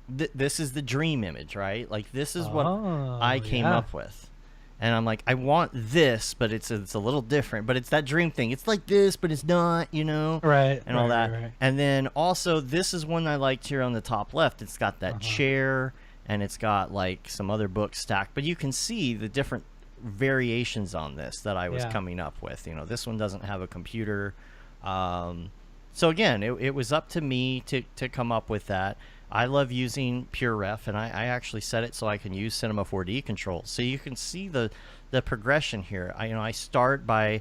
this is the dream image, right? This is what I came up with. And I'm like, I want this, but it's a little different. But it's that dream thing. It's like this, but it's not, you know? Right. And all that. Right. And then also, this is one I liked here on the top left. It's got that chair, and it's got like some other books stacked. But you can see the different variations on this that I was coming up with. You know, this one doesn't have a computer. So again, it was up to me to come up with that. I love using PureRef, and I actually set it so I can use Cinema 4D controls. So you can see the progression here. I start by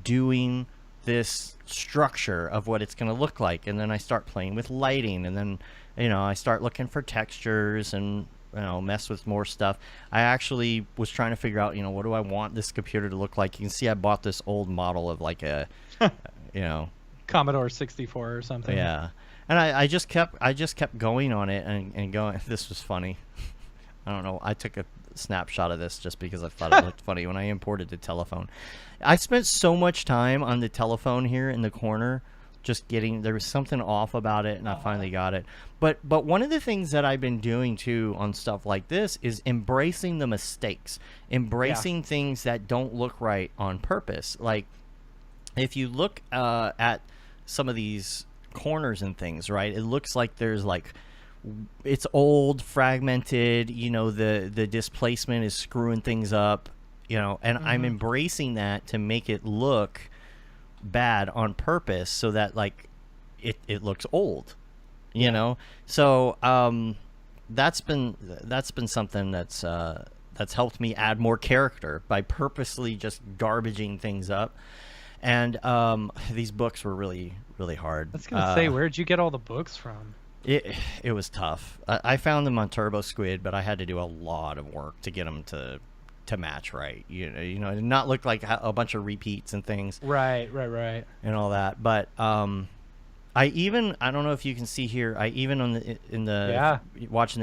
doing this structure of what it's going to look like, and then I start playing with lighting, and then I start looking for textures and mess with more stuff. I actually was trying to figure out what do I want this computer to look like. You can see I bought this old model of like a Commodore 64 or something. Yeah. And I just kept going on it and going. This was funny. I don't know. I took a snapshot of this just because I thought it looked funny when I imported the telephone. I spent so much time on the telephone here in the corner, just there was something off about it, and I finally got it. But one of the things that I've been doing too on stuff like this is embracing the mistakes, embracing things that don't look right on purpose. Like if you look at some of these corners and things, right, it looks like there's like it's old, fragmented, the displacement is screwing things up, and I'm embracing that to make it look bad on purpose so that like it looks old, so that's been something that's helped me add more character by purposely just garbaging things up. And these books were really, really hard. I was going to say, where'd you get all the books from? It was tough. I found them on Turbo Squid, but I had to do a lot of work to get them to match right. And not look like a bunch of repeats and things. Right. And all that. But I don't know if you can see here. Watching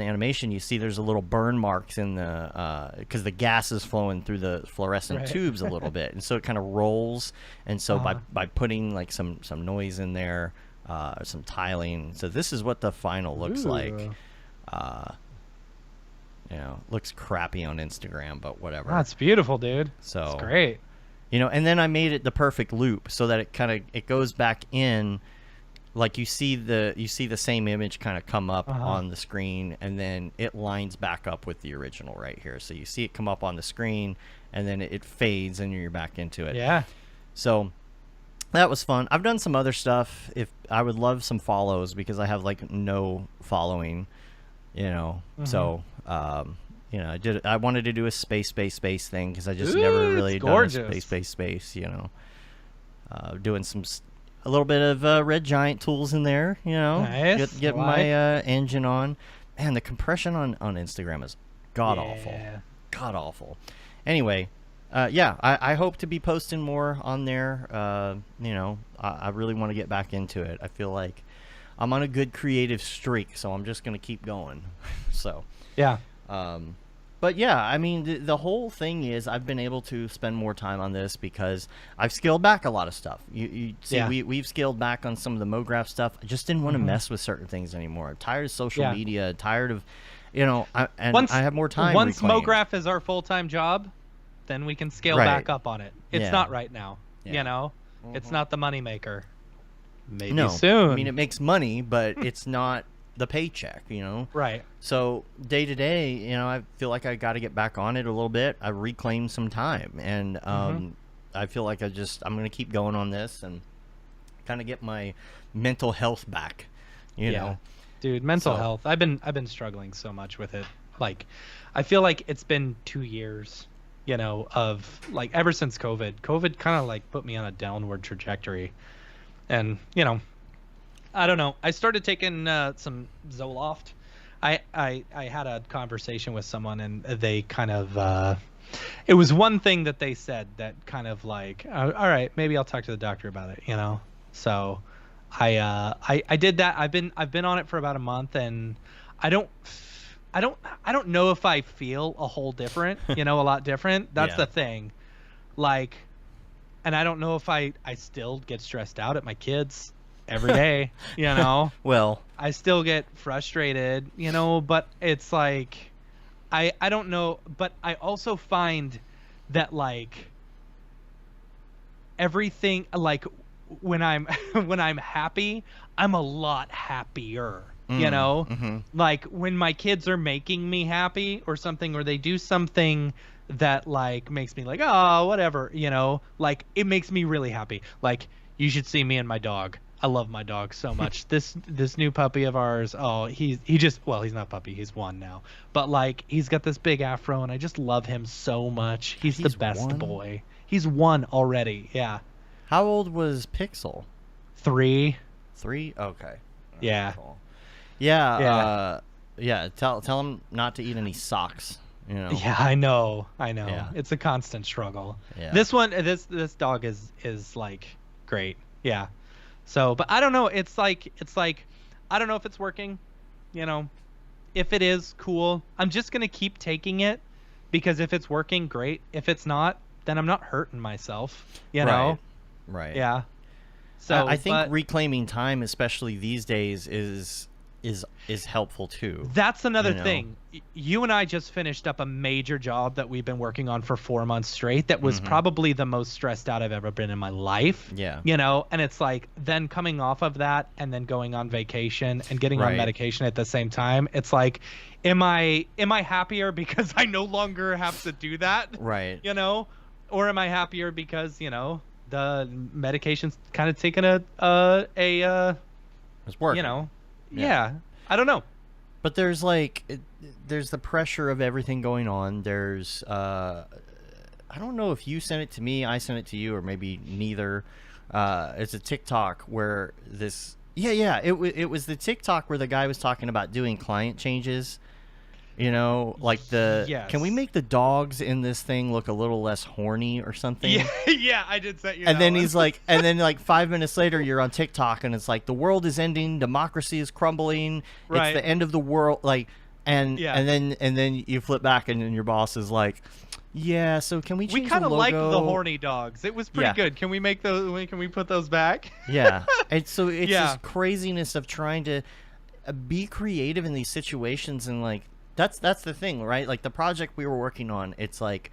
the animation, you see there's a little burn marks in the because the gas is flowing through the fluorescent tubes a little bit, and so it kind of rolls. And so by putting like some noise in there, some tiling. So this is what the final looks like. Looks crappy on Instagram, but whatever. That's beautiful, dude. So it's great. And then I made it the perfect loop so that it goes back in. Like you see the same image kind of come up on the screen, and then it lines back up with the original right here. So you see it come up on the screen, and then it fades, and you're back into it. Yeah. So that was fun. I've done some other stuff. If I would love some follows because I have like no following, So I wanted to do a space thing because I just never really done a space. Doing a little bit of Red Giant tools in there, Nice. Get my engine on. Man, the compression on Instagram is god awful. Anyway, I hope to be posting more on there. I really want to get back into it. I feel like I'm on a good creative streak, so I'm just going to keep going. So yeah. But yeah, I mean, the whole thing is I've been able to spend more time on this because I've scaled back a lot of stuff. You see, we've scaled back on some of the Mograph stuff. I just didn't want to mess with certain things anymore. I'm tired of social media, tired of, I have more time. Once Mograph is our full-time job, then we can scale back up on it. It's not right now, It's not the moneymaker. Maybe soon. I mean, it makes money, but it's not the paycheck, Right. So day to day, I feel like I got to get back on it a little bit. I reclaimed some time, and I feel like I'm going to keep going on this and kind of get my mental health back, you know. Dude, mental health. I've been struggling so much with it. Like, I feel like it's been 2 years, of like ever since COVID. COVID kind of like put me on a downward trajectory, and I don't know. I started taking some Zoloft. I had a conversation with someone, and they kind of it was one thing that they said that kind of like, all right, maybe I'll talk to the doctor about it, So I did that. I've been on it for about a month, and I don't know if I feel a whole different, a lot different. That's the thing. Like, and I don't know if I still get stressed out at my kids every day, Well, I still get frustrated, but it's like I don't know, but I also find that like everything, like when I'm when I'm happy, I'm a lot happier. You know, like when my kids are making me happy or something, or they do something that like makes me like, oh, whatever, you know, like it makes me really happy. Like you should see me and my dog. I love my dog so much. This new puppy of ours, oh, he just, well, he's not a puppy, he's one now, but like he's got this big afro and I just love him so much. He's the best boy. He's one already. Yeah. How old was Pixel? 3. Okay. Yeah. Cool. Yeah. Tell him not to eat any socks. You know. Yeah, I know. Yeah. It's a constant struggle. Yeah. This dog is like great. Yeah. So, but I don't know. It's like I don't know if it's working. You know, if it is, cool. I'm just gonna keep taking it because if it's working, great. If it's not, then I'm not hurting myself. You know. Right. Yeah. So I think reclaiming time, especially these days, is helpful too. That's another thing. You and I just finished up a major job that we've been working on for 4 months straight. That was probably the most stressed out I've ever been in my life. Yeah. You know, and it's like then coming off of that and then going on vacation and getting on medication at the same time. It's like, am I happier because I no longer have to do that? Right. You know, or am I happier because, you know, the medication's kind of taken a it's working. You know. Yeah. I don't know. But there's there's the pressure of everything going on. There's I don't know if you sent it to me, I sent it to you, or maybe neither. It's a TikTok where this it was the TikTok where the guy was talking about doing client changes. You know, like can we make the dogs in this thing look a little less horny or something? Yeah, I did set you. And then he's like, and then like 5 minutes later, you're on TikTok, and it's like the world is ending, democracy is crumbling, it's the end of the world, like, and then you flip back, and then your boss is like, yeah, so can we change the logo? We kind of liked the horny dogs. It was pretty good. Can we make those? Can we put those back? Yeah, and so it's this craziness of trying to be creative in these situations, and like. That's the thing, right? Like the project we were working on, it's like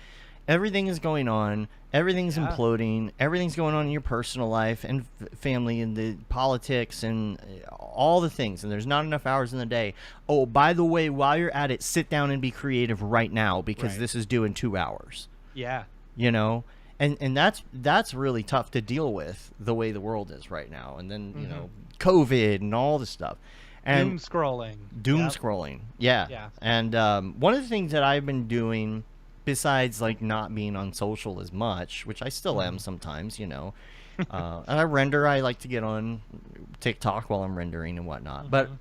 everything is going on, everything's imploding, everything's going on in your personal life and family and the politics and all the things, and there's not enough hours in the day. Oh, by the way, while you're at it, sit down and be creative right now because this is due in 2 hours. Yeah. You know? And that's really tough to deal with the way the world is right now. And then, you know, COVID and all this stuff. And doom scrolling. Yeah. And one of the things that I've been doing, besides like not being on social as much, which I still am sometimes, you know, and I render. I like to get on TikTok while I'm rendering and whatnot. But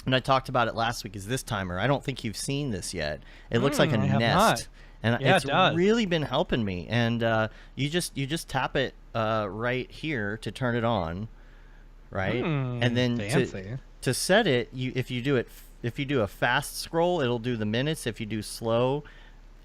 and I talked about it last week. Is this timer? I don't think you've seen this yet. It looks like a nest, and it's really been helping me. And you just tap it right here to turn it on, right? And then to set it, if you do a fast scroll, it'll do the minutes. If you do slow,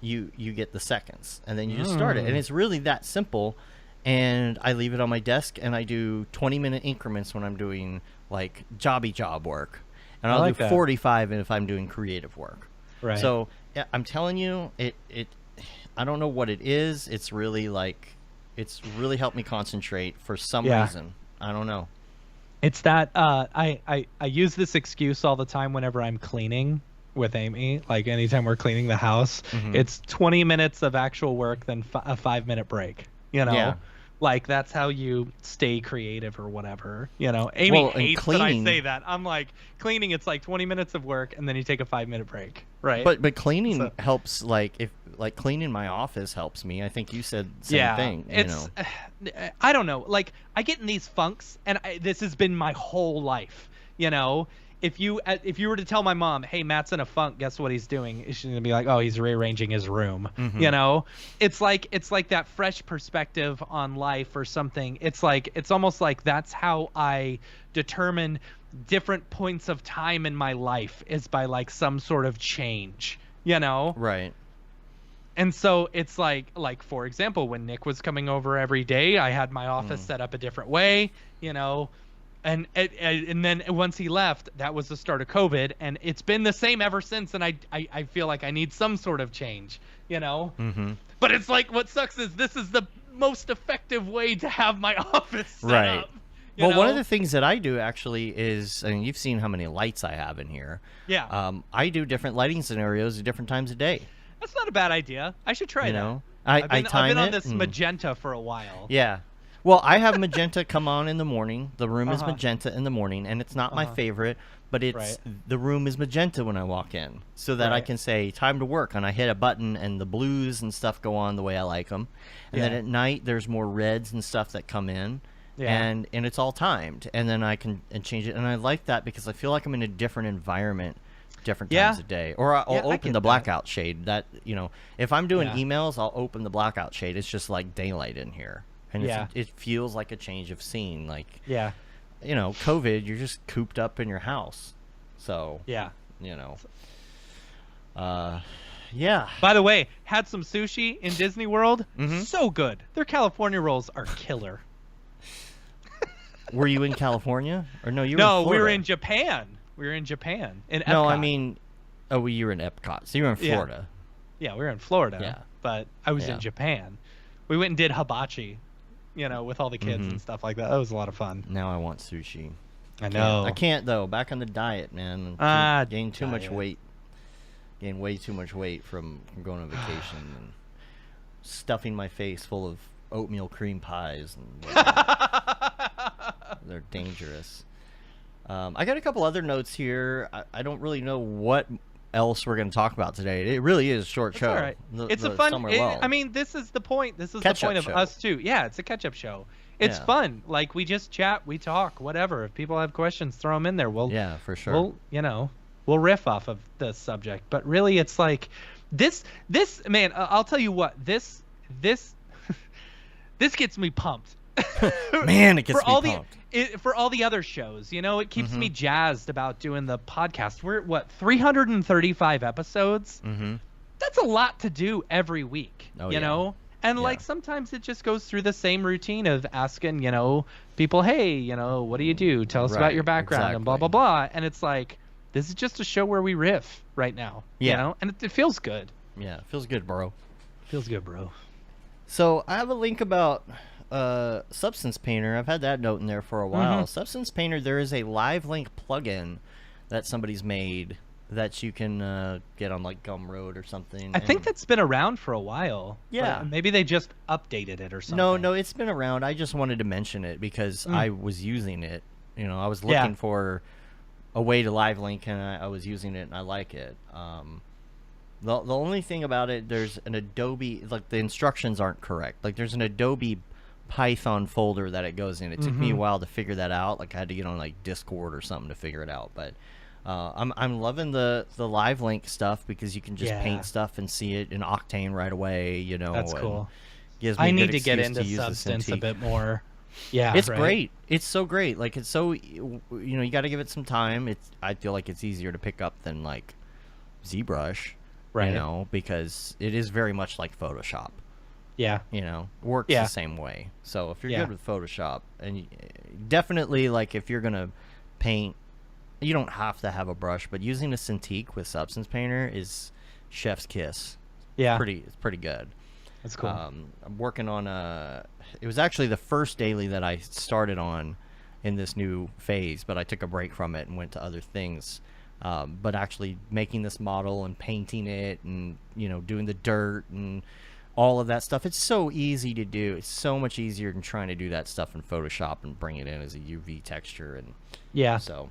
you get the seconds, and then you just start it. And it's really that simple. And I leave it on my desk, and I do 20-minute increments when I'm doing like job work, and I'll do 45 if I'm doing creative work. Right. So yeah, I'm telling you, it I don't know what it is. It's really helped me concentrate for some reason. I don't know. It's that I use this excuse all the time whenever I'm cleaning with Amy. Like anytime we're cleaning the house, it's 20 minutes of actual work, then a 5-minute break. You know, like that's how you stay creative or whatever. You know, Amy hates that I say that. I'm like, cleaning, it's like 20 minutes of work, and then you take a 5-minute break. Right. But cleaning helps. Like cleaning my office helps me. I think you said same thing. You know. I don't know. Like I get in these funks, and this has been my whole life. You know, if you were to tell my mom, "Hey, Matt's in a funk," guess what he's doing? She's gonna be like, "Oh, he's rearranging his room." You know, it's like that fresh perspective on life or something. It's almost like that's how I determine different points of time in my life is by like some sort of change. You know, right. And so it's like for example, when Nick was coming over every day, I had my office set up a different way, you know, and then once he left, that was the start of COVID, and it's been the same ever since. And I feel like I need some sort of change, you know. But it's like, what sucks is this is the most effective way to have my office set up. Well, one of the things that I do actually is, I mean, you've seen how many lights I have in here. Yeah. I do different lighting scenarios at different times of day. That's not a bad idea. I should try that. I've been on this magenta for a while. Yeah. Well, I have magenta come on in the morning. The room is magenta in the morning, and it's not my favorite, but it's the room is magenta when I walk in, so that I can say time to work, and I hit a button, and the blues and stuff go on the way I like them. And then at night, there's more reds and stuff that come in, and it's all timed, and then I can change it, and I like that because I feel like I'm in a different environment different times a day. Or I'll open the blackout shade. That, if I'm doing emails, I'll open the blackout shade. It's just like daylight in here. And it feels like a change of scene. Like, COVID, you're just cooped up in your house. So, By the way, had some sushi in Disney World. So good. Their California rolls are killer. Were you in California? Or no, you were in Florida. We were in Japan. In Epcot. No, I mean, you were in Epcot. So you were in Florida. Yeah, we were in Florida. Yeah. But I was in Japan. We went and did hibachi, with all the kids and stuff like that. That was a lot of fun. Now I want sushi. I know. I can't, though. Back on the diet, man. Gained too much weight. Gained way too much weight from going on vacation and stuffing my face full of oatmeal cream pies. And they're dangerous. I got a couple other notes here. I don't really know what else we're going to talk about today. It really is a short show. All right. It's a fun. I mean, this is the point. This is the point of us too. Yeah, it's a catch-up show. It's fun. Like, we just chat, we talk, whatever. If people have questions, throw them in there. For sure. We'll riff off of the subject. But really, it's like this. Man, I'll tell you what. This gets me pumped. Man, it gets me pumped. For all the other shows, it keeps me jazzed about doing the podcast. We're at 335 episodes. That's a lot to do every week, And like sometimes it just goes through the same routine of asking, people, hey, what do you do? Tell us about your background and blah, blah, blah. And it's like, this is just a show where we riff right now, and it feels good. Yeah, it feels good, bro. Feels good, bro. So I have a link about Substance Painter. I've had that note in there for a while. Substance Painter, there is a live link plugin that somebody's made that you can get on like Gumroad or something. I think that's been around for a while. Yeah. Maybe they just updated it or something. No, it's been around. I just wanted to mention it because I was using it. I was looking for a way to live link, and I was using it, and I like it. The only thing about it, there's an Adobe, like the instructions aren't correct. Like there's an Adobe Python folder that it goes in. It took me a while to figure that out. Like I had to get on like Discord or something to figure it out. But I'm loving the live link stuff because you can just paint stuff and see it in Octane right away. That's cool. Gives me I need to get into Substance a bit more. Yeah, it's great. It's so great. Like it's so you got to give it some time. I feel like it's easier to pick up than like ZBrush, right? Because it is very much like Photoshop. Yeah. Works the same way. So if you're good with Photoshop, and definitely like if you're gonna paint, you don't have to have a brush, but using a Cintiq with Substance Painter is chef's kiss. Yeah. It's pretty good. That's cool. I'm working on it was actually the first daily that I started on in this new phase, but I took a break from it and went to other things. But actually making this model and painting it and, doing the dirt and all of that stuff, it's so easy to do. It's so much easier than trying to do that stuff in Photoshop and bring it in as a UV texture. And so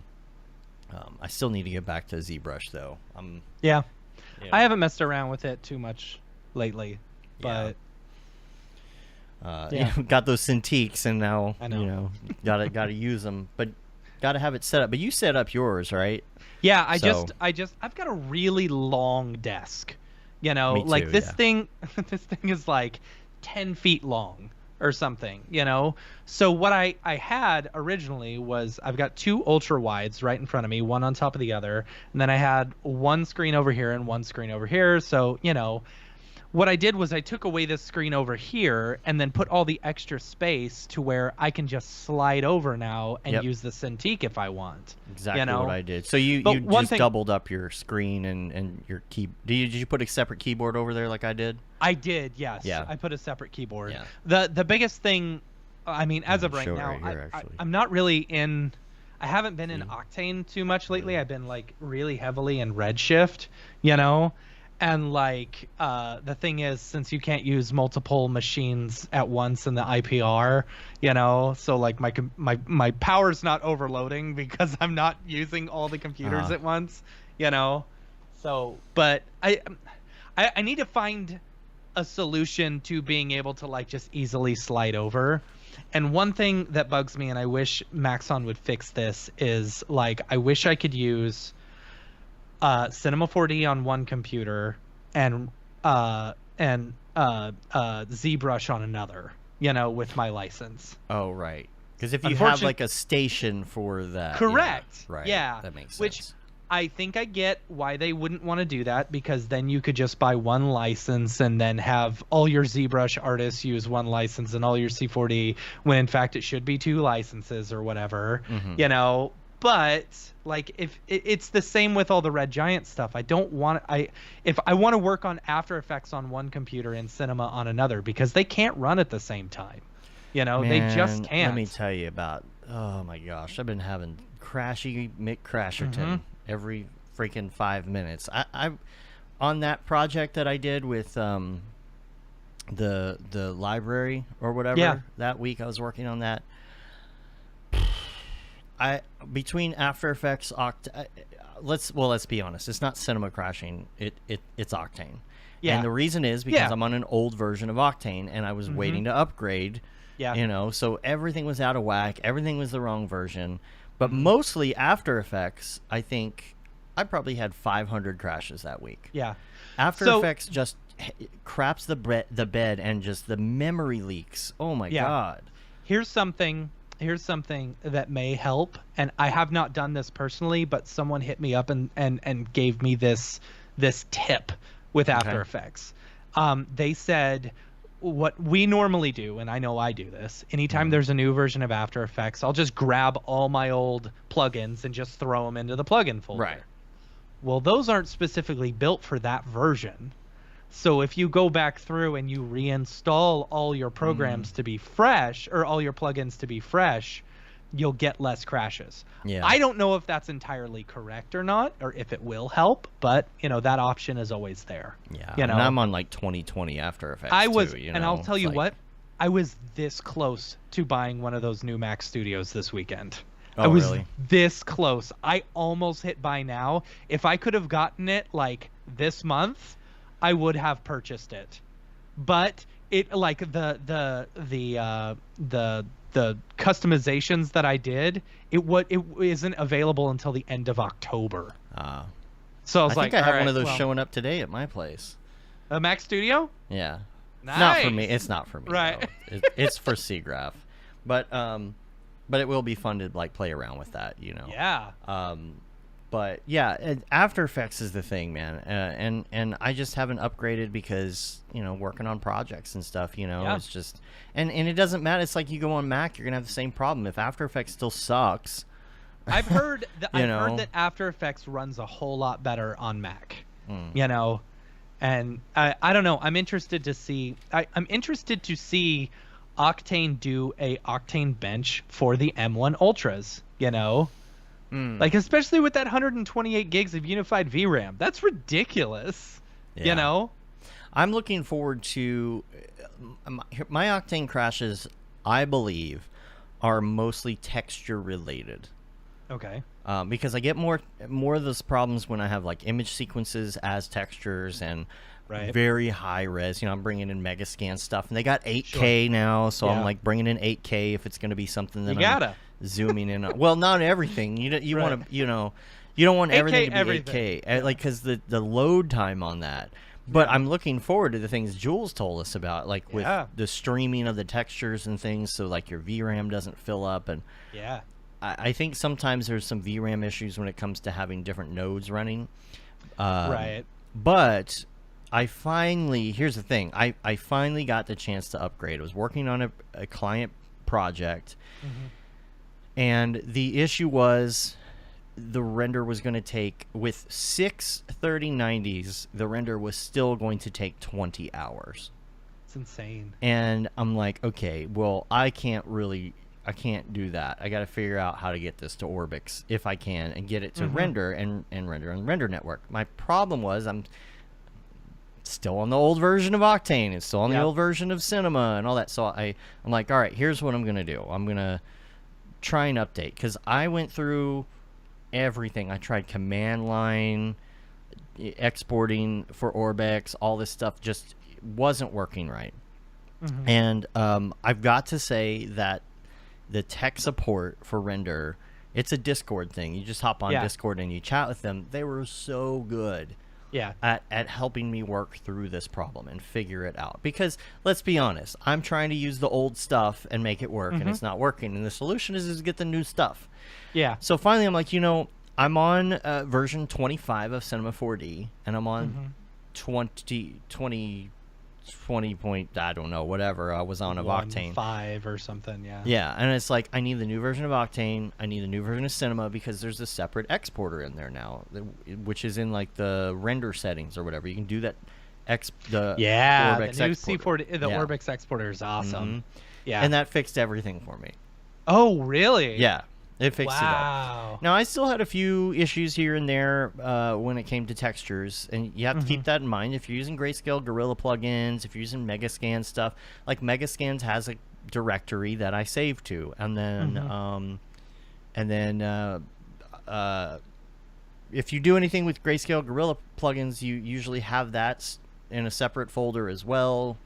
I still need to get back to ZBrush, though. I haven't messed around with it too much lately. But got those Cintiqs, and now gotta use them, but gotta have it set up. But you set up yours, right? Yeah, I've got a really long desk. Me too, like this thing is like 10 feet long or something. So what I had originally was I've got two ultra wides right in front of me, one on top of the other, and then I had one screen over here and one screen over here. So what I did was I took away this screen over here and then put all the extra space to where I can just slide over now and use the Cintiq if I want. Exactly what I did. So you just doubled up your screen and your key. Did you put a separate keyboard over there like I did? I did, yes. Yeah. I put a separate keyboard. Yeah. The biggest thing, I mean, as of right now, I'm not really in. I haven't been in Octane too much lately. I've been like really heavily in Redshift, you know. And like the thing is, since you can't use multiple machines at once in the IPR, you know, so like my power's not overloading because I'm not using all the computers at once, you know. So, but I need to find a solution to being able to like just easily slide over. And one thing that bugs me, and I wish Maxon would fix this, is like I wish I could use Cinema 4D on one computer and ZBrush on another, you know, with my license. Oh, right. Because if you have like a station for that. Correct. Yeah, right. Yeah. That makes sense. Which I think I get why they wouldn't want to do that, because then you could just buy one license and then have all your ZBrush artists use one license and all your C4D, when in fact it should be two licenses or whatever, you know. But like if it's the same with all the Red Giant stuff, I don't want if I want to work on After Effects on one computer and Cinema on another, because they can't run at the same time. You know, they just can't. Let me tell you about, oh my gosh, I've been having crashy Mick Crasherton every freaking 5 minutes. I on that project that I did with the library or whatever, that week I was working on that. Between After Effects, let's be honest, it's not cinema crashing, it's Octane. Yeah. And the reason is because I'm on an old version of Octane and I was waiting to upgrade. Yeah. You know, so everything was out of whack, everything was the wrong version. But mostly After Effects, I think I probably had 500 crashes that week. Yeah. After Effects just craps the bed and just the memory leaks. Oh my god. Here's something that may help, and I have not done this personally, but someone hit me up and gave me this tip with After Effects. They said what we normally do, and I know I do this, anytime there's a new version of After Effects, I'll just grab all my old plugins and just throw them into the plugin folder. Right. Well, those aren't specifically built for that version. So if you go back through and you reinstall all your programs to be fresh, or all your plugins to be fresh, you'll get less crashes. Yeah. I don't know if that's entirely correct or not, or if it will help, but you know, that option is always there. Yeah. You know, and I'm on like 2020 After Effects too, you know? And I'll tell you what, I was this close to buying one of those new Mac Studios this weekend. Oh, I was really? This close. I almost hit buy now. If I could have gotten it like this month, I would have purchased it. But it like the customizations that I did, it isn't available until the end of October. So I was think I have one of those showing up today at my place. A Mac Studio? Yeah. Nice. Not for me. It's not for me. Right. It's for Seagraph. But it will be fun to like play around with that, you know. Yeah. But yeah, After Effects is the thing, man. And I just haven't upgraded because, you know, working on projects and stuff, you know, it's just, and it doesn't matter. It's like you go on Mac, you're going to have the same problem. If After Effects still sucks. I've heard that After Effects runs a whole lot better on Mac, you know, and I don't know. I'm interested to see Octane do a Octane bench for the M1 Ultras, you know. Like, especially with that 128 gigs of unified VRAM. That's ridiculous, you know? I'm looking forward to... My Octane crashes, I believe, are mostly texture-related. Okay. Because I get more of those problems when I have, like, image sequences as textures and very high-res. You know, I'm bringing in Megascan stuff. And they got 8K now, so I'm, like, bringing in 8K if it's going to be something that I'm zooming in on. Well, not everything. You want to, you know, you don't want everything to be 8K, like, because the load time on that. But I'm looking forward to the things Jules told us about, like with the streaming of the textures and things, so like your VRAM doesn't fill up. And I think sometimes there's some VRAM issues when it comes to having different nodes running. But I finally, here's the thing, I finally got the chance to upgrade. I was working on a client project, and the issue was the render was going to take, with 6 3090s, the render was still going to take 20 hours. It's insane. And I'm like, okay, well, I can't do that. I got to figure out how to get this to Orbix if I can, and get it to render and render on Render Network. My problem was I'm still on the old version of Octane. It's still on the old version of Cinema and all that. So I'm like, all right, here's what I'm going to do. I'm going to try and update, because I went through everything. I tried command line, exporting for Orbix, all this stuff just wasn't working right. And I've got to say that the tech support for Render, it's a Discord thing. You just hop on Discord and you chat with them. They were so good at helping me work through this problem and figure it out. Because let's be honest, I'm trying to use the old stuff and make it work, and it's not working. And the solution is to get the new stuff. Yeah. So finally, I'm like, I'm on version 25 of Cinema 4D, and I'm on 20 point, I don't know, whatever I was on of Octane 5 or something. Yeah, and it's like, I need the new version of Octane, I need the new version of Cinema, because there's a separate exporter in there now, which is in like the render settings or whatever. You can do that the Orbix new exporter. C4, the Orbix exporter is awesome. And that fixed everything for me. Oh, really? Yeah. It fixed it all. Now, I still had a few issues here and there when it came to textures, and you have to keep that in mind. If you're using Grayscale Gorilla plugins, if you're using Megascan stuff, like Megascans has a directory that I save to, and then if you do anything with Grayscale Gorilla plugins, you usually have that in a separate folder as well,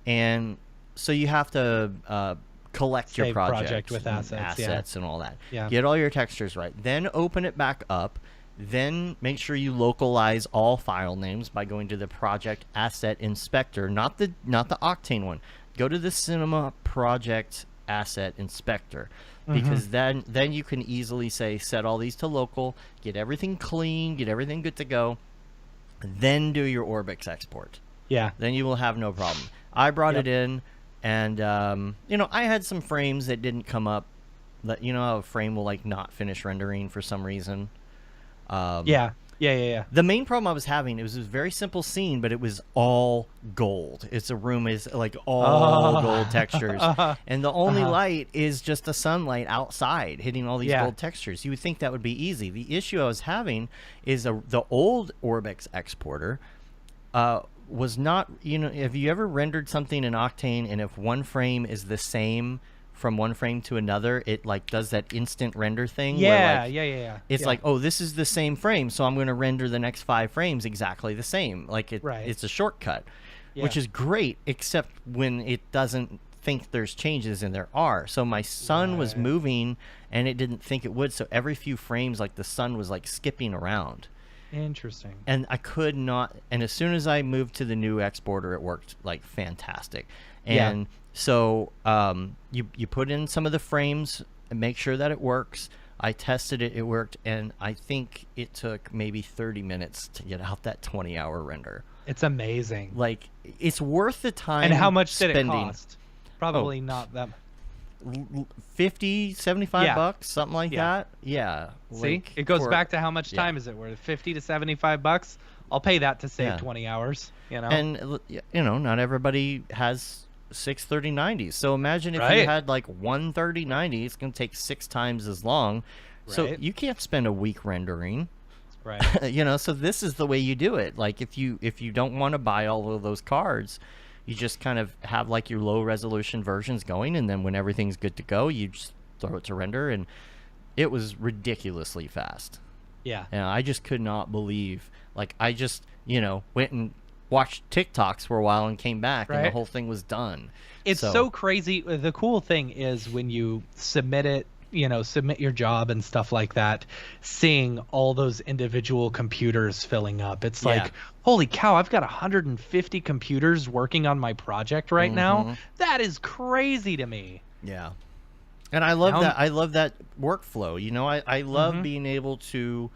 and so you have to collect your project with assets and all that. Get all your textures right. Then open it back up. Then make sure you localize all file names by going to the Project Asset Inspector, not the Octane one. Go to the Cinema Project Asset Inspector, because then you can easily say, set all these to local, get everything clean, get everything good to go, then do your Orbix export. Then you will have no problem. I brought it in. And, I had some frames that didn't come up. That, how a frame will, like, not finish rendering for some reason. The main problem I was having, it was a very simple scene, but it was all gold. It's a room is, like, all gold textures. And the only light is just the sunlight outside hitting all these gold textures. You would think that would be easy. The issue I was having is the old Orbix exporter was not, have you ever rendered something in Octane, and if one frame is the same from one frame to another, it like does that instant render thing? It's like, oh, this is the same frame, so I'm going to render the next 5 frames exactly the same. Like it's a shortcut, which is great, except when it doesn't think there's changes, and there are. So my sun was moving, and it didn't think it would, so every few frames, like the sun was like skipping around. Interesting. And I could not, and as soon as I moved to the new exporter, it worked like fantastic. And so you put in some of the frames and make sure that it works. I tested it, it worked, and I think it took maybe 30 minutes to get out that 20-hour render. It's amazing. Like, it's worth the time. And how much did it cost? Probably not that much. 50, 75 bucks, something like that. See, it goes back to how much time is it worth? 50 to 75 bucks. I'll pay that to save 20 hours. And not everybody has 6 3090s. So imagine if you had like 1 3090, it's going to take 6 times as long. So you can't spend a week rendering. So this is the way you do it. Like if you don't want to buy all of those cards, you just kind of have like your low resolution versions going, and then when everything's good to go, you just throw it to render, and it was ridiculously fast. And I just could not believe, like, I just, went and watched TikToks for a while and came back, and the whole thing was done. It's so crazy. The cool thing is when you submit it, submit your job and stuff like that, seeing all those individual computers filling up. It's like, holy cow, I've got 150 computers working on my project right now. That is crazy to me. And I love that. I love that workflow. I love being able to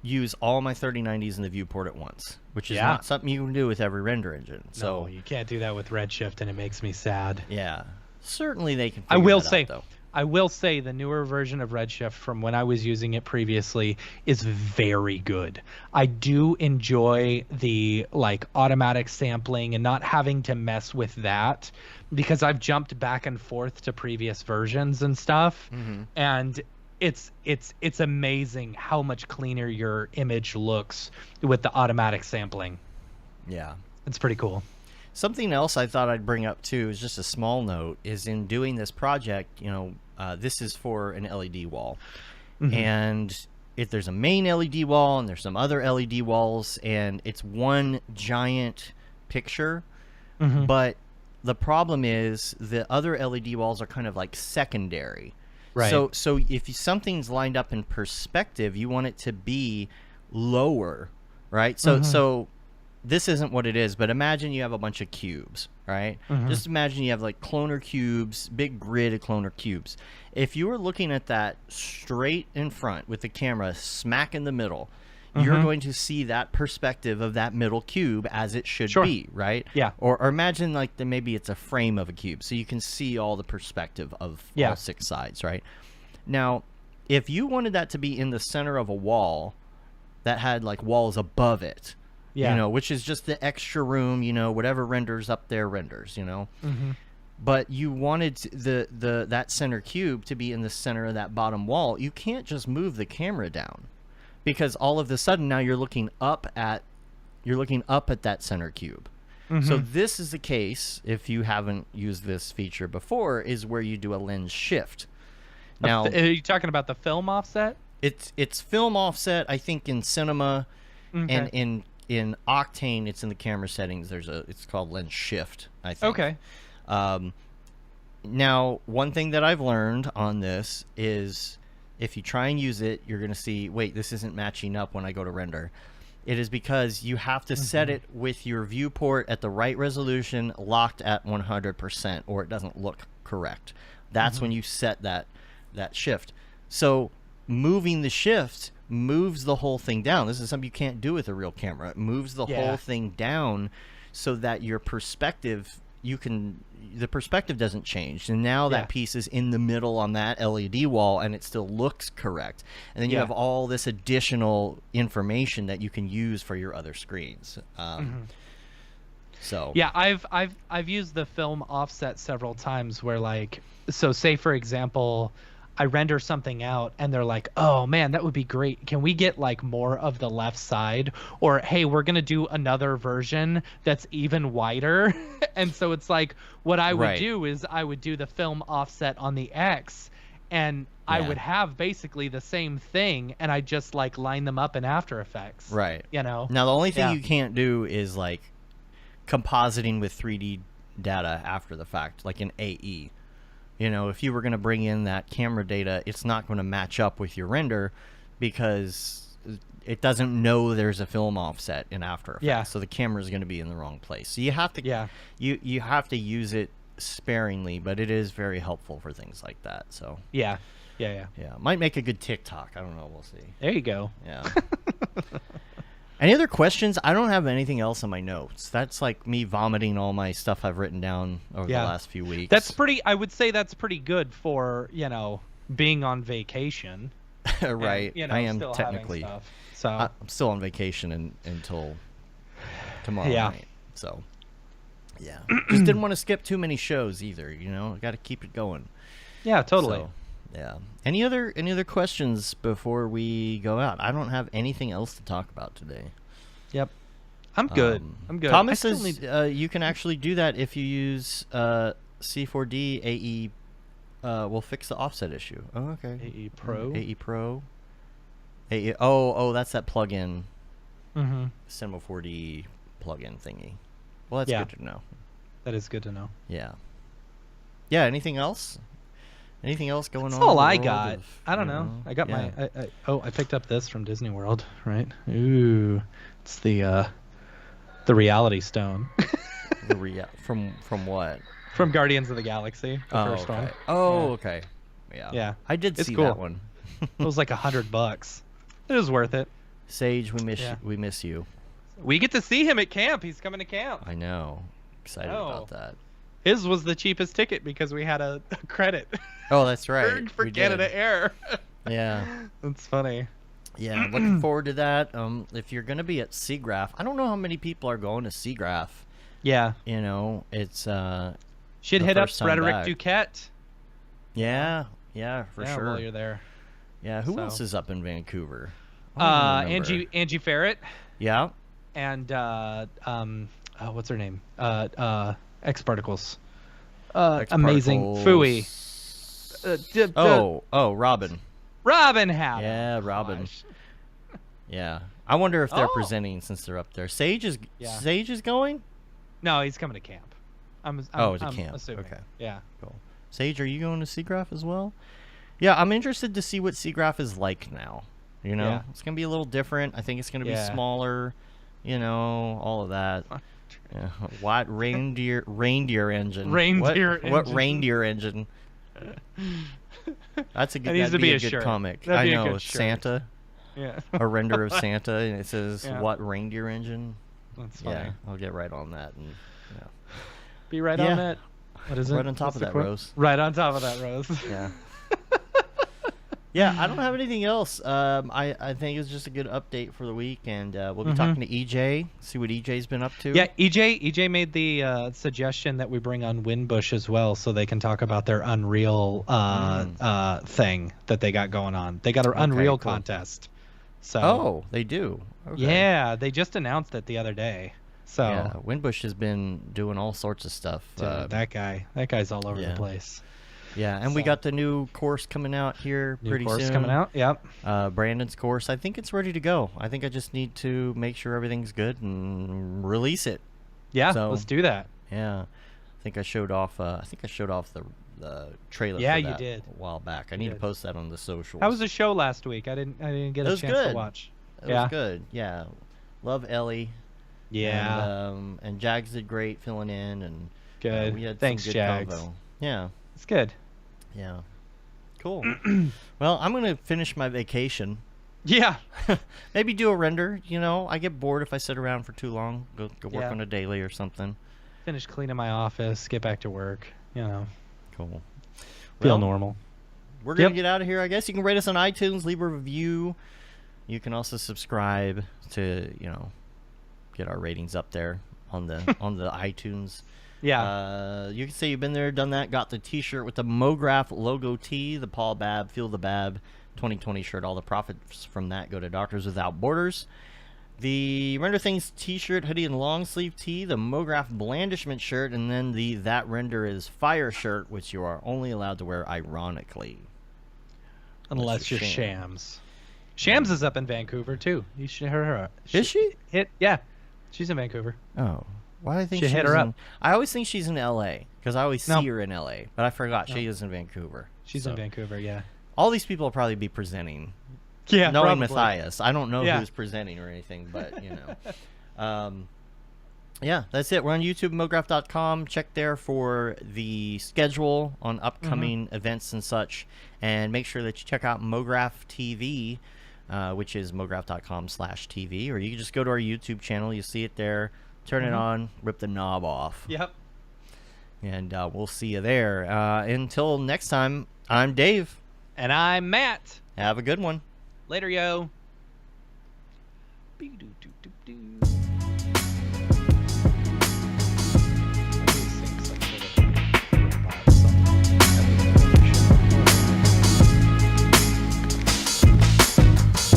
use all my 3090s in the viewport at once, which is not something you can do with every render engine. So no, you can't do that with Redshift, and it makes me sad. Yeah, certainly they can figure that out, though. I will say the newer version of Redshift from when I was using it previously is very good. I do enjoy the like automatic sampling and not having to mess with that, because I've jumped back and forth to previous versions and stuff, and it's amazing how much cleaner your image looks with the automatic sampling. Yeah, it's pretty cool. Something else I thought I'd bring up too is just a small note, is in doing this project, you know, this is for an LED wall, and if there's a main LED wall and there's some other LED walls, and it's one giant picture, but the problem is the other LED walls are kind of like secondary. Right. So if something's lined up in perspective, you want it to be lower, right? So this isn't what it is, but imagine you have a bunch of cubes, right? Just imagine you have like cloner cubes, big grid of cloner cubes. If you were looking at that straight in front with the camera smack in the middle, you're going to see that perspective of that middle cube as it should be, right? Yeah. Or imagine like maybe it's a frame of a cube, so you can see all the perspective of all 6 sides, right? Now, if you wanted that to be in the center of a wall that had like walls above it, you know, which is just the extra room, you know, whatever renders up there renders, you know. But you wanted that center cube to be in the center of that bottom wall, you can't just move the camera down, because all of a sudden now you're looking up at that center cube. So this is the case, if you haven't used this feature before, is where you do a lens shift. Now, are you talking about the film offset? It's film offset, I think, in Cinema, and in Octane, it's in the camera settings. It's called lens shift, I think. Okay. Now, one thing that I've learned on this is, if you try and use it, you're going to see, wait, this isn't matching up when I go to render. It is because you have to set it with your viewport at the right resolution, locked at 100%, or it doesn't look correct. That's when you set that shift. So moving the shift moves the whole thing down. This is something you can't do with a real camera. It moves the whole thing down so that your perspective, the perspective doesn't change, and now that piece is in the middle on that LED wall, and it still looks correct. And then you have all this additional information that you can use for your other screens. So yeah, I've used the film offset several times where, like, so say for example, I render something out and they're like, oh man, that would be great. Can we get like more of the left side? Or, hey, we're going to do another version that's even wider. And so it's like, what I would do is I would do the film offset on the X, and I would have basically the same thing, and I just like line them up in After Effects. Right. You know? Now, the only thing you can't do is like compositing with 3D data after the fact, like in AE. You know, if you were going to bring in that camera data, it's not going to match up with your render because it doesn't know there's a film offset in After Effects. Yeah. So the camera is going to be in the wrong place. So you have to you have to use it sparingly, but it is very helpful for things like that. So yeah. Might make a good TikTok. I don't know. We'll see. There you go. Yeah. Any other questions? I don't have anything else in my notes. That's like me vomiting all my stuff I've written down over the last few weeks. That's pretty. I would say that's pretty good for, you know, being on vacation. Right. And, you know, I am technically. Stuff, so I'm still on vacation until tomorrow night. So yeah, just didn't want to skip too many shows either. You know, got to keep it going. Yeah, totally. So, yeah. Any other questions before we go out? I don't have anything else to talk about today. Yep. I'm good. Thomas says you can actually do that if you use C4D AE. Will fix the offset issue. Oh, okay. AE Pro. AE Pro. AE. Oh, that's that plugin. Cinema 4D plugin thingy. Well, that's good to know. That is good to know. Yeah. Yeah. Anything else? Anything else going on? That's all I got. I don't know. I got my. I picked up this from Disney World, right? Ooh, it's the Reality Stone. From what? From Guardians of the Galaxy, the first one. Oh, okay. Yeah. Yeah. I did see cool. that one. It was like $100. It was worth it. Sage, we miss you. We get to see him at camp. He's coming to camp. I know. Excited about that. His was the cheapest ticket because we had a credit. Oh, that's right. for Canada Air. Yeah. That's funny. Yeah, looking forward to that. If you're going to be at Seagraph, I don't know how many people are going to Seagraph. Yeah. You know, it's should hit up Frederick Duquette. Yeah, for sure. While you're there. Yeah, who else is up in Vancouver? Angie Ferret. Yeah. And what's her name? X Particles. Amazing Fooey. Robin. Robin Howe. Yeah, Robin. Yeah. I wonder if they're presenting since they're up there. Sage is going? No, he's coming to camp. To camp. Assuming. Okay. Yeah. Cool. Sage, are you going to Seagraph as well? Yeah, I'm interested to see what Seagraph is like now. You know, it's going to be a little different. I think it's going to be smaller, you know, all of that. Yeah. What reindeer engine? What reindeer engine? That'd be a good comic. I know, Santa. Yeah. A render of Santa, and it says, what reindeer engine? That's funny. Yeah, I'll get right on that. And be right on that. What is it? Right on top of that, Rose. Right on top of that, Rose. Yeah. Yeah, I don't have anything else. I think it's just a good update for the week, and we'll be talking to EJ, see what EJ's been up to. Yeah, EJ made the suggestion that we bring on Windbush as well, so they can talk about their Unreal thing that they got going on. They got an Unreal contest. So. They do. Okay. Yeah, they just announced it the other day. So yeah, Windbush has been doing all sorts of stuff. Dude, that guy's all over the place. Yeah, and we got the new course coming out here pretty soon. Coming out, yep. Brandon's course. I think it's ready to go. I think I just need to make sure everything's good and release it. Yeah, let's do that. Yeah, I think I showed off. the trailer. Yeah, for you that did a while back. I need to post that on the socials. How was the show last week? I didn't get a chance to watch. It was good. Yeah, love Ellie. Yeah, and Jags did great filling in, and good. We had Thanks, some good Jags. convo. Yeah, it's good. Yeah, cool. Well, I'm gonna finish my vacation. Yeah, maybe do a render. You know, I get bored if I sit around for too long. Go work on a daily or something. Finish cleaning my office. Get back to work. You know. Cool. Feel normal. We're gonna get out of here, I guess. You can rate us on iTunes, leave a review. You can also subscribe to, get our ratings up there on the iTunes. Yeah. You can say you've been there, done that, got the T-shirt with the Mograph logo tee, the Paul Babb, Feel the Babb 2020 shirt. All the profits from that go to Doctors Without Borders. The Render Things T-shirt, hoodie, and long sleeve tee, the Mograph Blandishment shirt, and then the That Render is Fire shirt, which you are only allowed to wear ironically. Unless you're Shams. Shams is up in Vancouver too. You should hear her. Is she? Yeah, she's in Vancouver. Oh, why do I think she's hit her up? I always think she's in L.A. because I always see her in L.A. But I forgot she is in Vancouver. She's in Vancouver. Yeah. All these people will probably be presenting. Yeah, knowing probably. Matthias, I don't know who's presenting or anything, but yeah, that's it. We're on YouTube, Mograph.com. Check there for the schedule on upcoming events and such, and make sure that you check out Mograph TV, which is Mograph.com/TV, or you can just go to our YouTube channel. You see it there. Turn it on, rip the knob off. Yep. And we'll see you there. Until next time, I'm Dave. And I'm Matt. Have a good one. Later, yo. I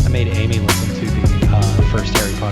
made Amy listen to the first Harry Potter